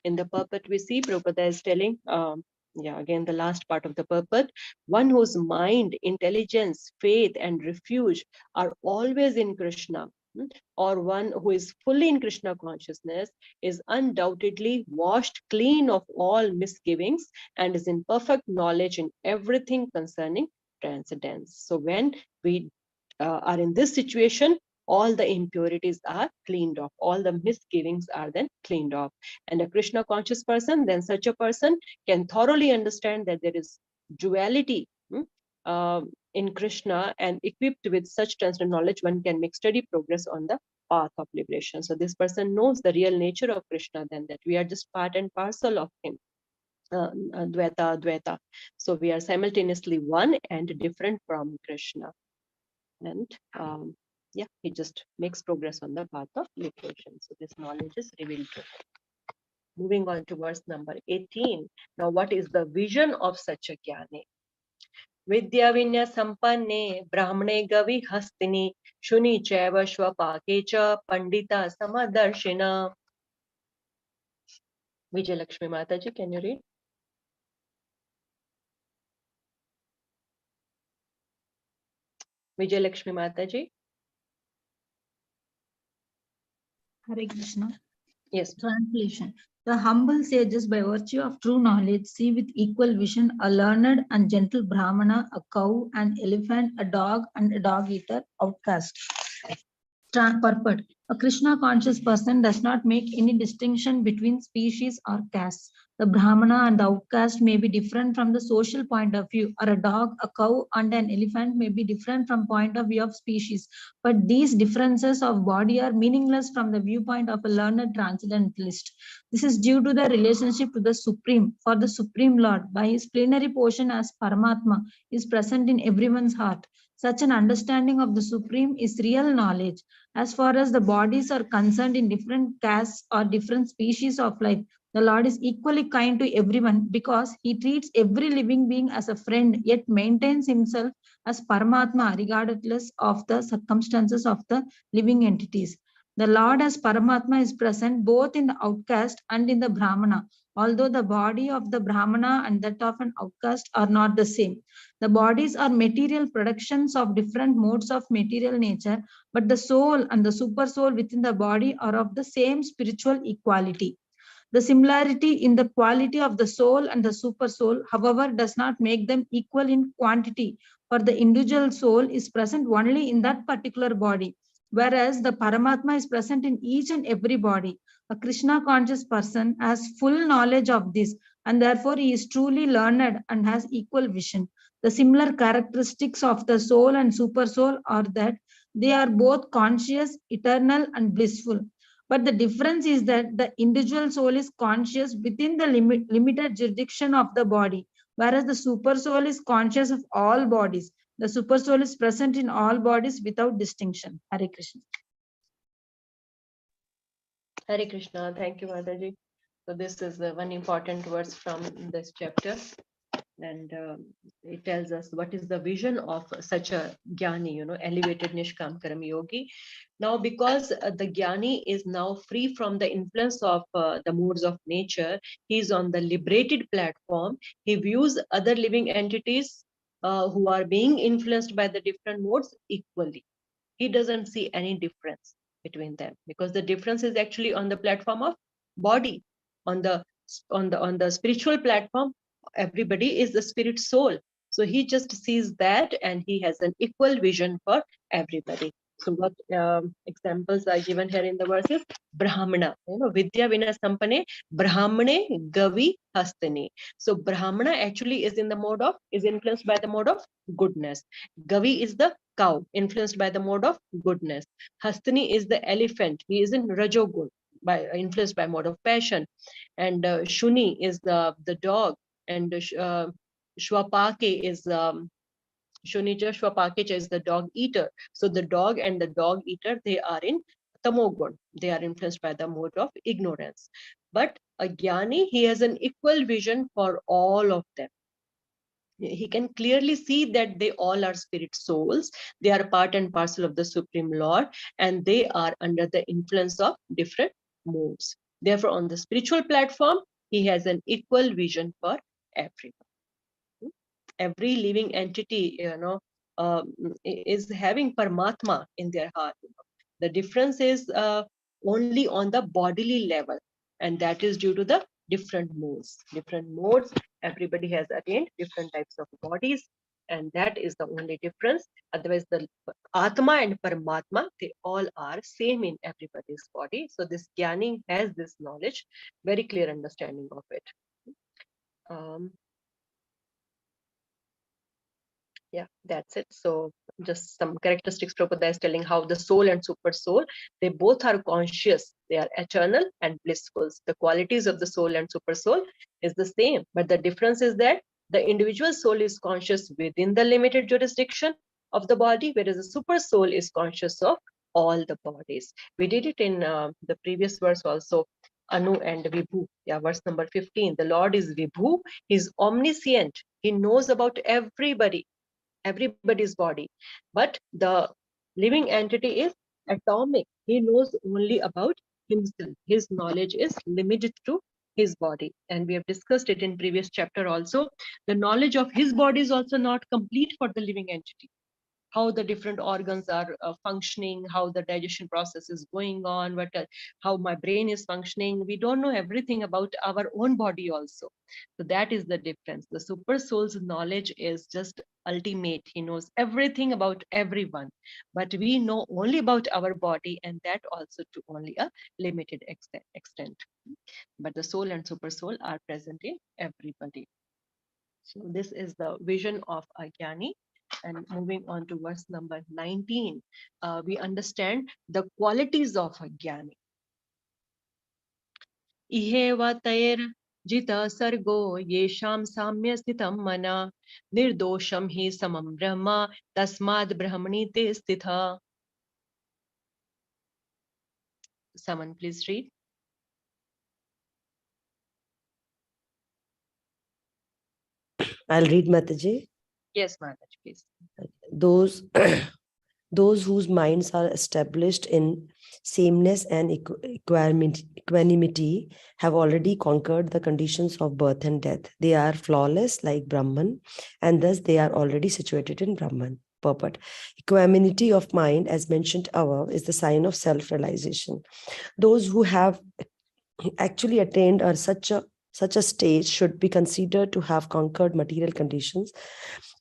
In the purport, we see Prabhupada is telling, again, the last part of the purport, one whose mind, intelligence, faith, and refuge are always in Krishna, or one who is fully in Krishna consciousness, is undoubtedly washed clean of all misgivings and is in perfect knowledge in everything concerning transcendence. So when we are in this situation, all the impurities are cleaned off, all the misgivings are then cleaned off. And a Krishna conscious person, then such a person can thoroughly understand that there is duality in Krishna, and equipped with such transcendental knowledge, one can make steady progress on the path of liberation. So this person knows the real nature of Krishna, then that we are just part and parcel of him. Dvaita. So we are simultaneously one and different from Krishna. And he just makes progress on the path of liberation. So this knowledge is revealed to him. Moving on to verse number 18. Now, what is the vision of such a jnani? Vidya vinya sampanne brahmane gavi hastini shuni chaiva shvapakecha pandita samadarshina. Vijay Lakshmi Mataji, can you read? Vijay Lakshmi Mataji. Hare Krishna. Yes. Translation. The humble sages, by virtue of true knowledge, see with equal vision a learned and gentle Brahmana, a cow, an elephant, a dog, and a dog-eater outcast. Purport. A Krishna conscious person does not make any distinction between species or castes. The Brahmana and the outcast may be different from the social point of view, or a dog, a cow, and an elephant may be different from point of view of species. But these differences of body are meaningless from the viewpoint of a learned transcendentalist. This is due to the relationship to the Supreme. For the Supreme Lord, by his plenary portion as Paramatma, is present in everyone's heart. Such an understanding of the Supreme is real knowledge. As far as the bodies are concerned in different castes or different species of life, the Lord is equally kind to everyone because he treats every living being as a friend, yet maintains himself as Paramatma regardless of the circumstances of the living entities. The Lord as Paramatma is present both in the outcast and in the Brahmana, although the body of the Brahmana and that of an outcast are not the same. The bodies are material productions of different modes of material nature, but the soul and the super soul within the body are of the same spiritual equality. The similarity in the quality of the soul and the super soul, however, does not make them equal in quantity, for the individual soul is present only in that particular body, whereas the Paramatma is present in each and every body. A Krishna conscious person has full knowledge of this, and therefore he is truly learned and has equal vision. The similar characteristics of the soul and super soul are that they are both conscious, eternal, and blissful. But the difference is that the individual soul is conscious within the limited jurisdiction of the body, whereas the super soul is conscious of all bodies. The super soul is present in all bodies without distinction. Hare Krishna. Hare Krishna. Thank you, Mataji. So this is one important verse from this chapter. And it tells us what is the vision of such a jnani, elevated Nishkam Karma Yogi. Now, because the jnani is now free from the influence of the modes of nature, he is on the liberated platform. He views other living entities who are being influenced by the different modes equally. He doesn't see any difference between them, because the difference is actually on the platform of body. On the spiritual platform, everybody is the spirit soul. So he just sees that, and he has an equal vision for everybody. So what examples are given here in the verses? Brahmana, Vidya Vina Sampane, Brahmane Gavi Hastani. So Brahmana actually is in the mode of, is influenced by the mode of goodness. Gavi is the cow, influenced by the mode of goodness. Hastini is the elephant. He is in Rajogun, influenced by mode of passion. And Shuni is the dog. And Shwapake is Shunija Shwapakecha is the dog eater. So the dog and the dog eater, they are in Tamogun. They are influenced by the mode of ignorance. But a Jnani, he has an equal vision for all of them. He can clearly see that they all are spirit souls. They are part and parcel of the Supreme Lord, and they are under the influence of different modes. Therefore, on the spiritual platform, he has an equal vision for everyone. Every living entity, is having Paramatma in their heart. The difference is only on the bodily level, and that is due to the different modes. Different modes, everybody has attained different types of bodies, and that is the only difference. Otherwise, the Atma and Paramatma, they all are same in everybody's body. So this Jnani has this knowledge, very clear understanding of it. Yeah, that's it. So just some characteristics Prabhupada is telling how the soul and super soul, they both are conscious, they are eternal and blissful. The qualities of the soul and super soul is the same, but the difference is that the individual soul is conscious within the limited jurisdiction of the body, whereas the super soul is conscious of all the bodies. We did it in the previous verse also, Anu and Vibhu. Yeah, verse number 15. The Lord is Vibhu, he's omniscient, he knows about everybody's body, but the living entity is atomic. He knows only about himself. His knowledge is limited to his body, and we have discussed it in previous chapter also. The knowledge of his body is also not complete for the living entity. How the different organs are functioning, how the digestion process is going on, how my brain is functioning. We don't know everything about our own body also. So that is the difference. The super soul's knowledge is just ultimate. He knows everything about everyone, but we know only about our body, and that also to only a limited extent. But the soul and super soul are present in everybody. So this is the vision of a Jnani. And moving on to verse number 19, we understand the qualities of a Jnani. Iheva tair jita sargo yesham samya sthitam mana nirdosham hi samam brahma tasmad brahmani te sthitha. Someone please read. I'll read, Mataji. Yes, Mataji, please. Those those whose minds are established in sameness and equanimity have already conquered the conditions of birth and death. They are flawless like Brahman, and thus they are already situated in Brahman. Purport. Equanimity of mind, as mentioned above, is the sign of self-realization. Those who have actually attained such a stage should be considered to have conquered material conditions,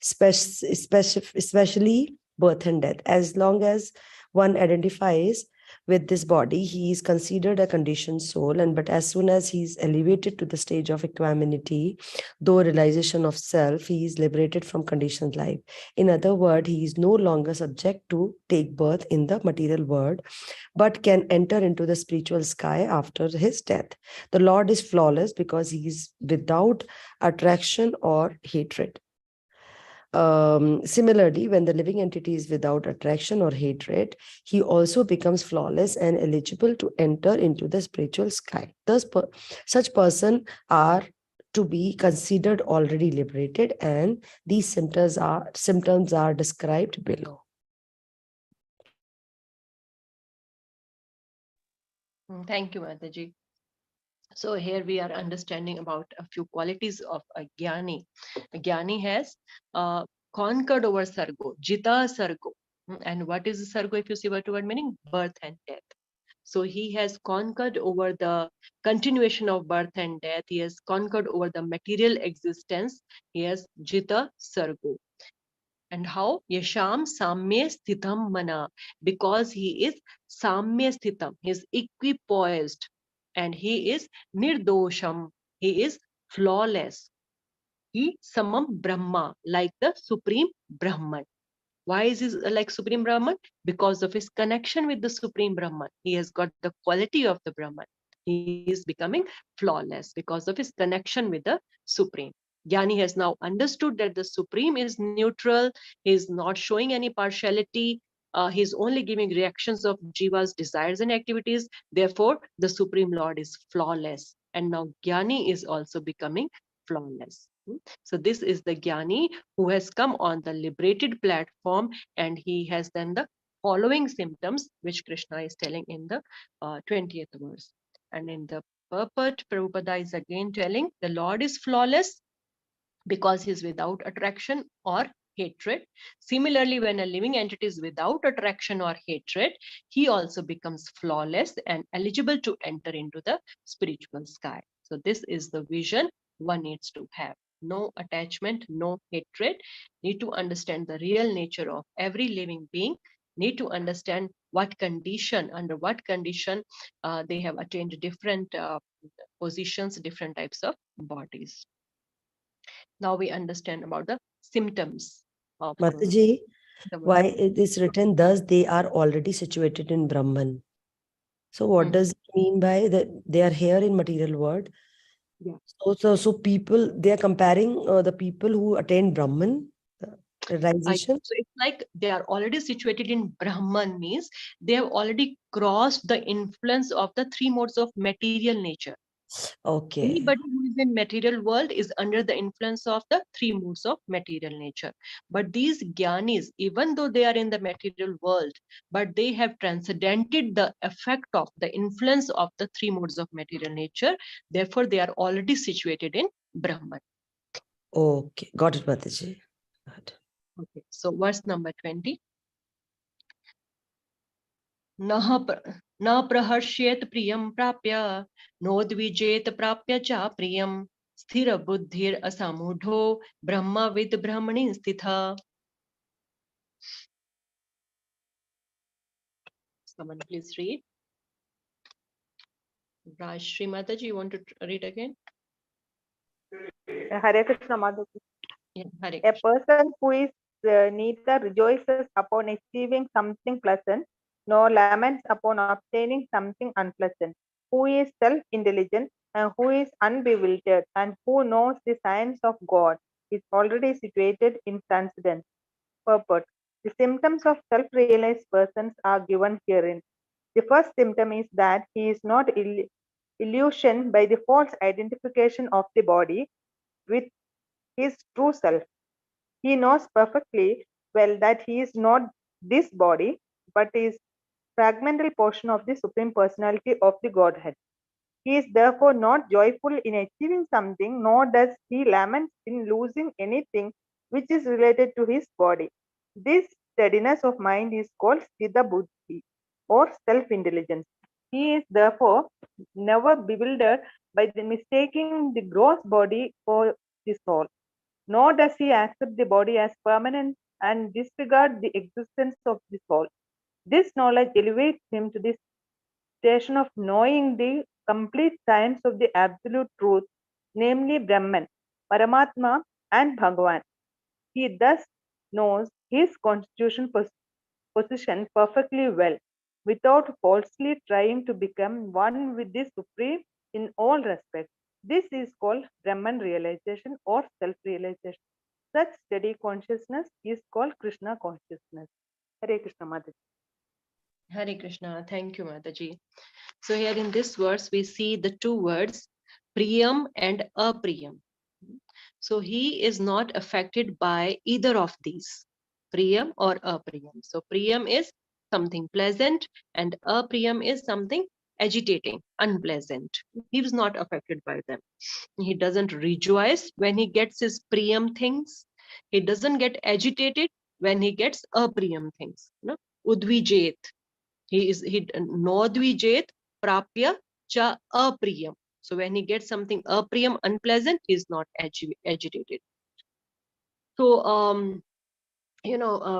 especially birth and death. As long as one identifies with this body, he is considered a conditioned soul, but as soon as he is elevated to the stage of equanimity, though realization of self, he is liberated from conditioned life. In other words, he is no longer subject to take birth in the material world, but can enter into the spiritual sky after his death. The Lord is flawless because he is without attraction or hatred. Similarly, when the living entity is without attraction or hatred, he also becomes flawless and eligible to enter into the spiritual sky. Thus, such persons are to be considered already liberated, and these symptoms are described below. Thank you, Mataji. So here we are understanding about a few qualities of a Jnani. A Jnani has conquered over Sargo, Jita Sargo. And what is Sargo if you see word to word meaning? Birth and death. So he has conquered over the continuation of birth and death. He has conquered over the material existence. He has Jita Sargo. And how? Yasham Samya Sthitam Mana. Because he is Samya Sthitam. He is equipoised. And he is Nirdosham. He is flawless. He Samam Brahma, like the Supreme Brahman. Why is he like Supreme Brahman? Because of his connection with the Supreme Brahman. He has got the quality of the Brahman. He is becoming flawless because of his connection with the Supreme. Jnani has now understood that the Supreme is neutral. He is not showing any partiality. He's only giving reactions of Jiva's desires and activities. Therefore, the Supreme Lord is flawless. And now Jnani is also becoming flawless. So this is the Jnani who has come on the liberated platform, and he has then the following symptoms, which Kṛṣṇa is telling in the 20th verse. And in the purport, Prabhupada is again telling the Lord is flawless because he is without attraction or hatred. Similarly, when a living entity is without attraction or hatred, he also becomes flawless and eligible to enter into the spiritual sky. So this is the vision one needs to have. No attachment, no hatred. Need to understand the real nature of every living being. Need to understand what condition, under what condition they have attained different positions, different types of bodies. Now we understand about the symptoms of Mataji, the word. why it is written, thus they are already situated in Brahman. So what does it mean by that they are here in material world? Yeah. So people, they are comparing the people who attain Brahman realization. So it's like they are already situated in Brahman, means they have already crossed the influence of the three modes of material nature. Okay. Anybody who is in material world is under the influence of the three modes of material nature. But these jnanis, even though they are in the material world, but they have transcended the effect of the influence of the three modes of material nature. Therefore, they are already situated in Brahman. Okay. Got it, Mataji. Got it. Okay. So verse number 20. न प्रहर्ष्येत प्रियं प्राप्य नोद्विजेत प्राप्य च प्रियं स्थिर बुद्धिर असमूढ़ो ब्रह्मविद ब्रह्मणि स्थितः. Someone please read. Rajshri Mataji, you want to read again? Hare Krishna Mataji. Yeah, Hare A Krishna. person who is neither rejoices upon achieving something pleasant nor laments upon obtaining something unpleasant, who is self-indulgent and who is unbewildered and who knows the science of God, is already situated in transcendence. Purport. The symptoms of self-realized persons are given herein. The first symptom is that he is not illusioned by the false identification of the body with his true self. He knows perfectly well that he is not this body, but is fragmental portion of the Supreme Personality of the Godhead. He is therefore not joyful in achieving something, nor does he lament in losing anything which is related to his body. This steadiness of mind is called Siddha Buddhi or self-intelligence. He is therefore never bewildered by the mistaking the gross body for the soul, nor does he accept the body as permanent and disregard the existence of the soul. This knowledge elevates him to the station of knowing the complete science of the absolute truth, namely Brahman, Paramatma, and Bhagavan. He thus knows his constitution position perfectly well, without falsely trying to become one with the Supreme in all respects. This is called Brahman realization or self-realization. Such steady consciousness is called Kṛṣṇa consciousness. Hare Krishna Mataji. Hare Krishna. Thank you, Mataji. So here in this verse, we see the two words, priyam and apriyam. So he is not affected by either of these, priyam or apriyam. So priyam is something pleasant and apriyam is something agitating, unpleasant. He is not affected by them. He doesn't rejoice when he gets his priyam things. He doesn't get agitated when he gets apriyam things. No? Udvijet. He nodvijet prapya cha apriyam. So when he gets something apriyam, unpleasant, he is not agitated. So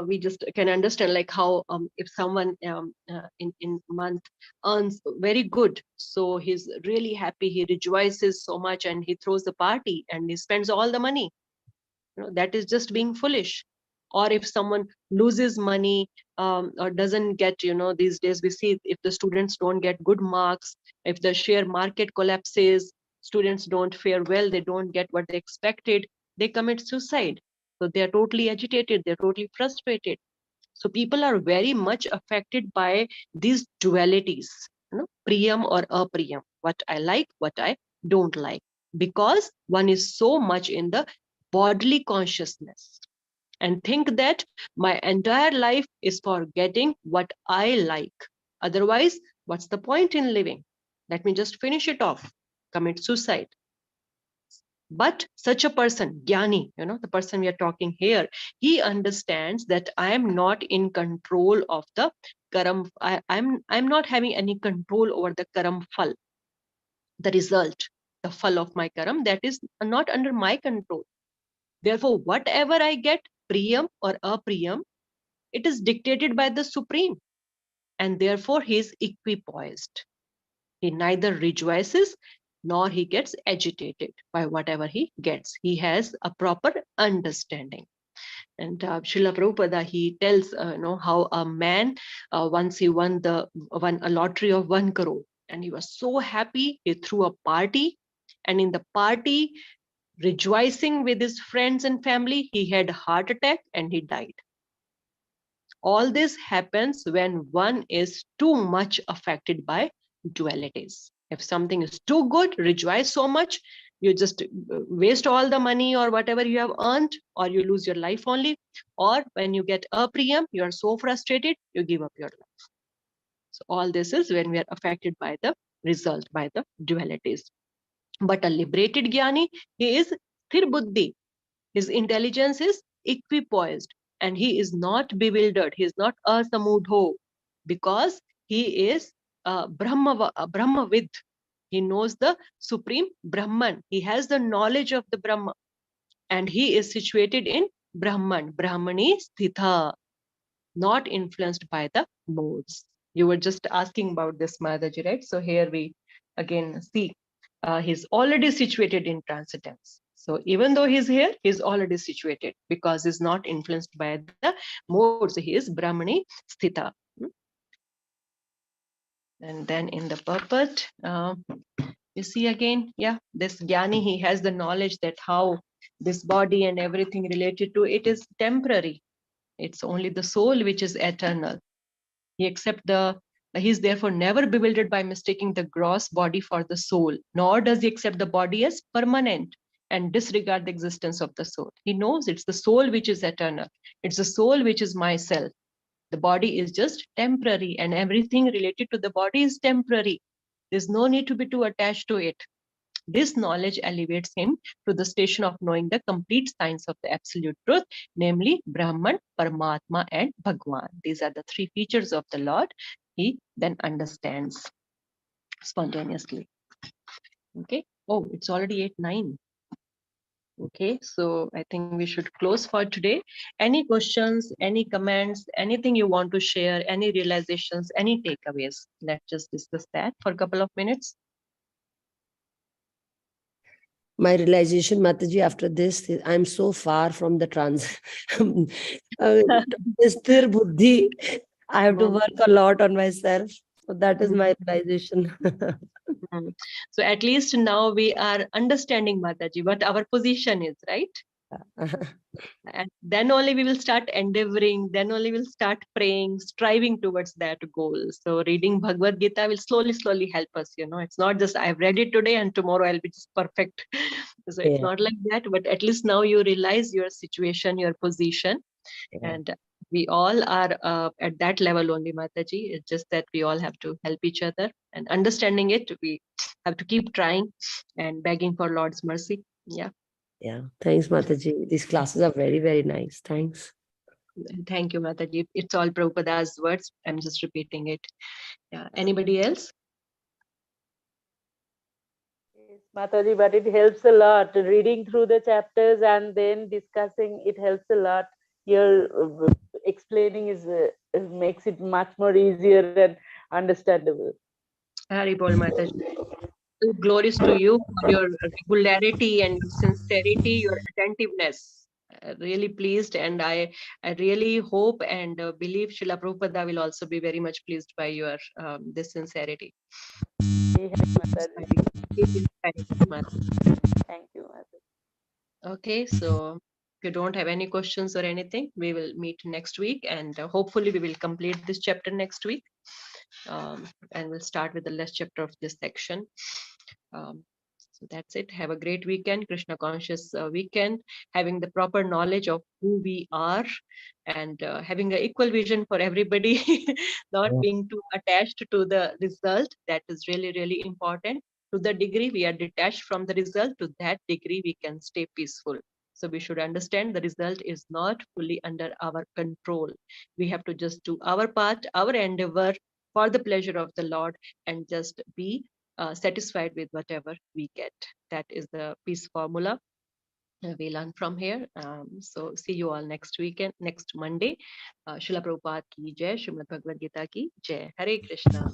we just can understand like how if someone in month earns very good, so he's really happy, he rejoices so much and he throws the party and he spends all the money. That is just being foolish. Or if someone loses money, or doesn't get, these days we see if the students don't get good marks, if the share market collapses, students don't fare well, they don't get what they expected, they commit suicide. So they are totally agitated, they're totally frustrated. So people are very much affected by these dualities, priyam or apriyam, what I like, what I don't like, because one is so much in the bodily consciousness and think that my entire life is for getting what I like. Otherwise, what's the point in living? Let me just finish it off, commit suicide. But such a person, Jnani, the person we are talking here, he understands that I am not in control of the karam. I'm not having any control over the karam phal, the result, the phal of my karam, that is not under my control. Therefore, whatever I get, priyam or apriyam, it is dictated by the Supreme. And therefore, he is equipoised. He neither rejoices nor he gets agitated by whatever he gets. He has a proper understanding. And Srila Prabhupada, he tells how a man, once he won a lottery of 1 crore, and he was so happy, he threw a party, and in the party, rejoicing with his friends and family, he had a heart attack and he died. All this happens when one is too much affected by dualities. If something is too good, rejoice so much, you just waste all the money or whatever you have earned, or you lose your life only. Or when you get apriyam, you are so frustrated, you give up your life. So all this is when we are affected by the result, by the dualities. But a liberated Jnani, he is sthir buddhi. His intelligence is equipoised and he is not bewildered. He is not asamudho, because he is Brahmavid. He knows the Supreme Brahman. He has the knowledge of the Brahma. And he is situated in Brahman, Brahmani Sthitha, not influenced by the modes. You were just asking about this, Mataji, right? So here we again see he's already situated in transcendence. So even though he's here, he's already situated because he's not influenced by the modes. He is Brahmani Sthita. And then in the purport, you see again, yeah, this Jnani, he has the knowledge that how this body and everything related to it is temporary. It's only the soul which is eternal. He is therefore never bewildered by mistaking the gross body for the soul, nor does he accept the body as permanent and disregard the existence of the soul. He knows it's the soul which is eternal. It's the soul which is myself. The body is just temporary and everything related to the body is temporary. There's no need to be too attached to it. This knowledge elevates him to the station of knowing the complete science of the absolute truth, namely Brahman, Paramatma, and Bhagwan. These are the 3 features of the Lord. He then understands spontaneously. Okay. Oh, it's already 8:09. Okay, so I think we should close for today. Any questions, any comments, anything you want to share, any realizations, any takeaways? Let's just discuss that for a couple of minutes. My realization, Mataji, after this, I'm so far from the sthir buddhi. I have to work a lot on myself. So that is my realization. So at least now we are understanding, Mataji, what our position is, right? And then only we will start endeavoring, then only we'll start praying, striving towards that goal. So reading Bhagavad Gita will slowly help us, It's not just I've read it today and tomorrow I'll be just perfect. So it's not like that, but at least now you realize your situation, your position. And we all are at that level only, Mataji. It's just that we all have to help each other, and understanding it, we have to keep trying and begging for Lord's mercy. Yeah. Yeah. Thanks, Mataji. These classes are very, very nice. Thanks. Thank you, Mataji. It's all Prabhupada's words. I'm just repeating it. Yeah. Anybody else? Yes, Mataji, but it helps a lot. Reading through the chapters and then discussing, it helps a lot. Your explaining makes it much more easier and understandable. Hari Bol, Mataji. Glories to you for your regularity and sincerity, your attentiveness. really pleased, and I really hope and believe Srila Prabhupada will also be very much pleased by your this sincerity. Jai Hari Mataji. Thank you, Mataji. Okay, so if you don't have any questions or anything, we will meet next week, and hopefully we will complete this chapter next week. And we'll start with the last chapter of this section. So that's it. Have a great weekend, Krishna conscious weekend, having the proper knowledge of who we are, and having an equal vision for everybody, not being too attached to the result. That is really, really important. To the degree we are detached from the result, to that degree we can stay peaceful. So we should understand the result is not fully under our control. We have to just do our part, our endeavor, for the pleasure of the Lord, and just be satisfied with whatever we get. That is the peace formula we learn from here. So see you all next weekend, next Monday. Srila Prabhupada ki jai, Srimad Bhagavad Gita ki jai. Hare Krishna.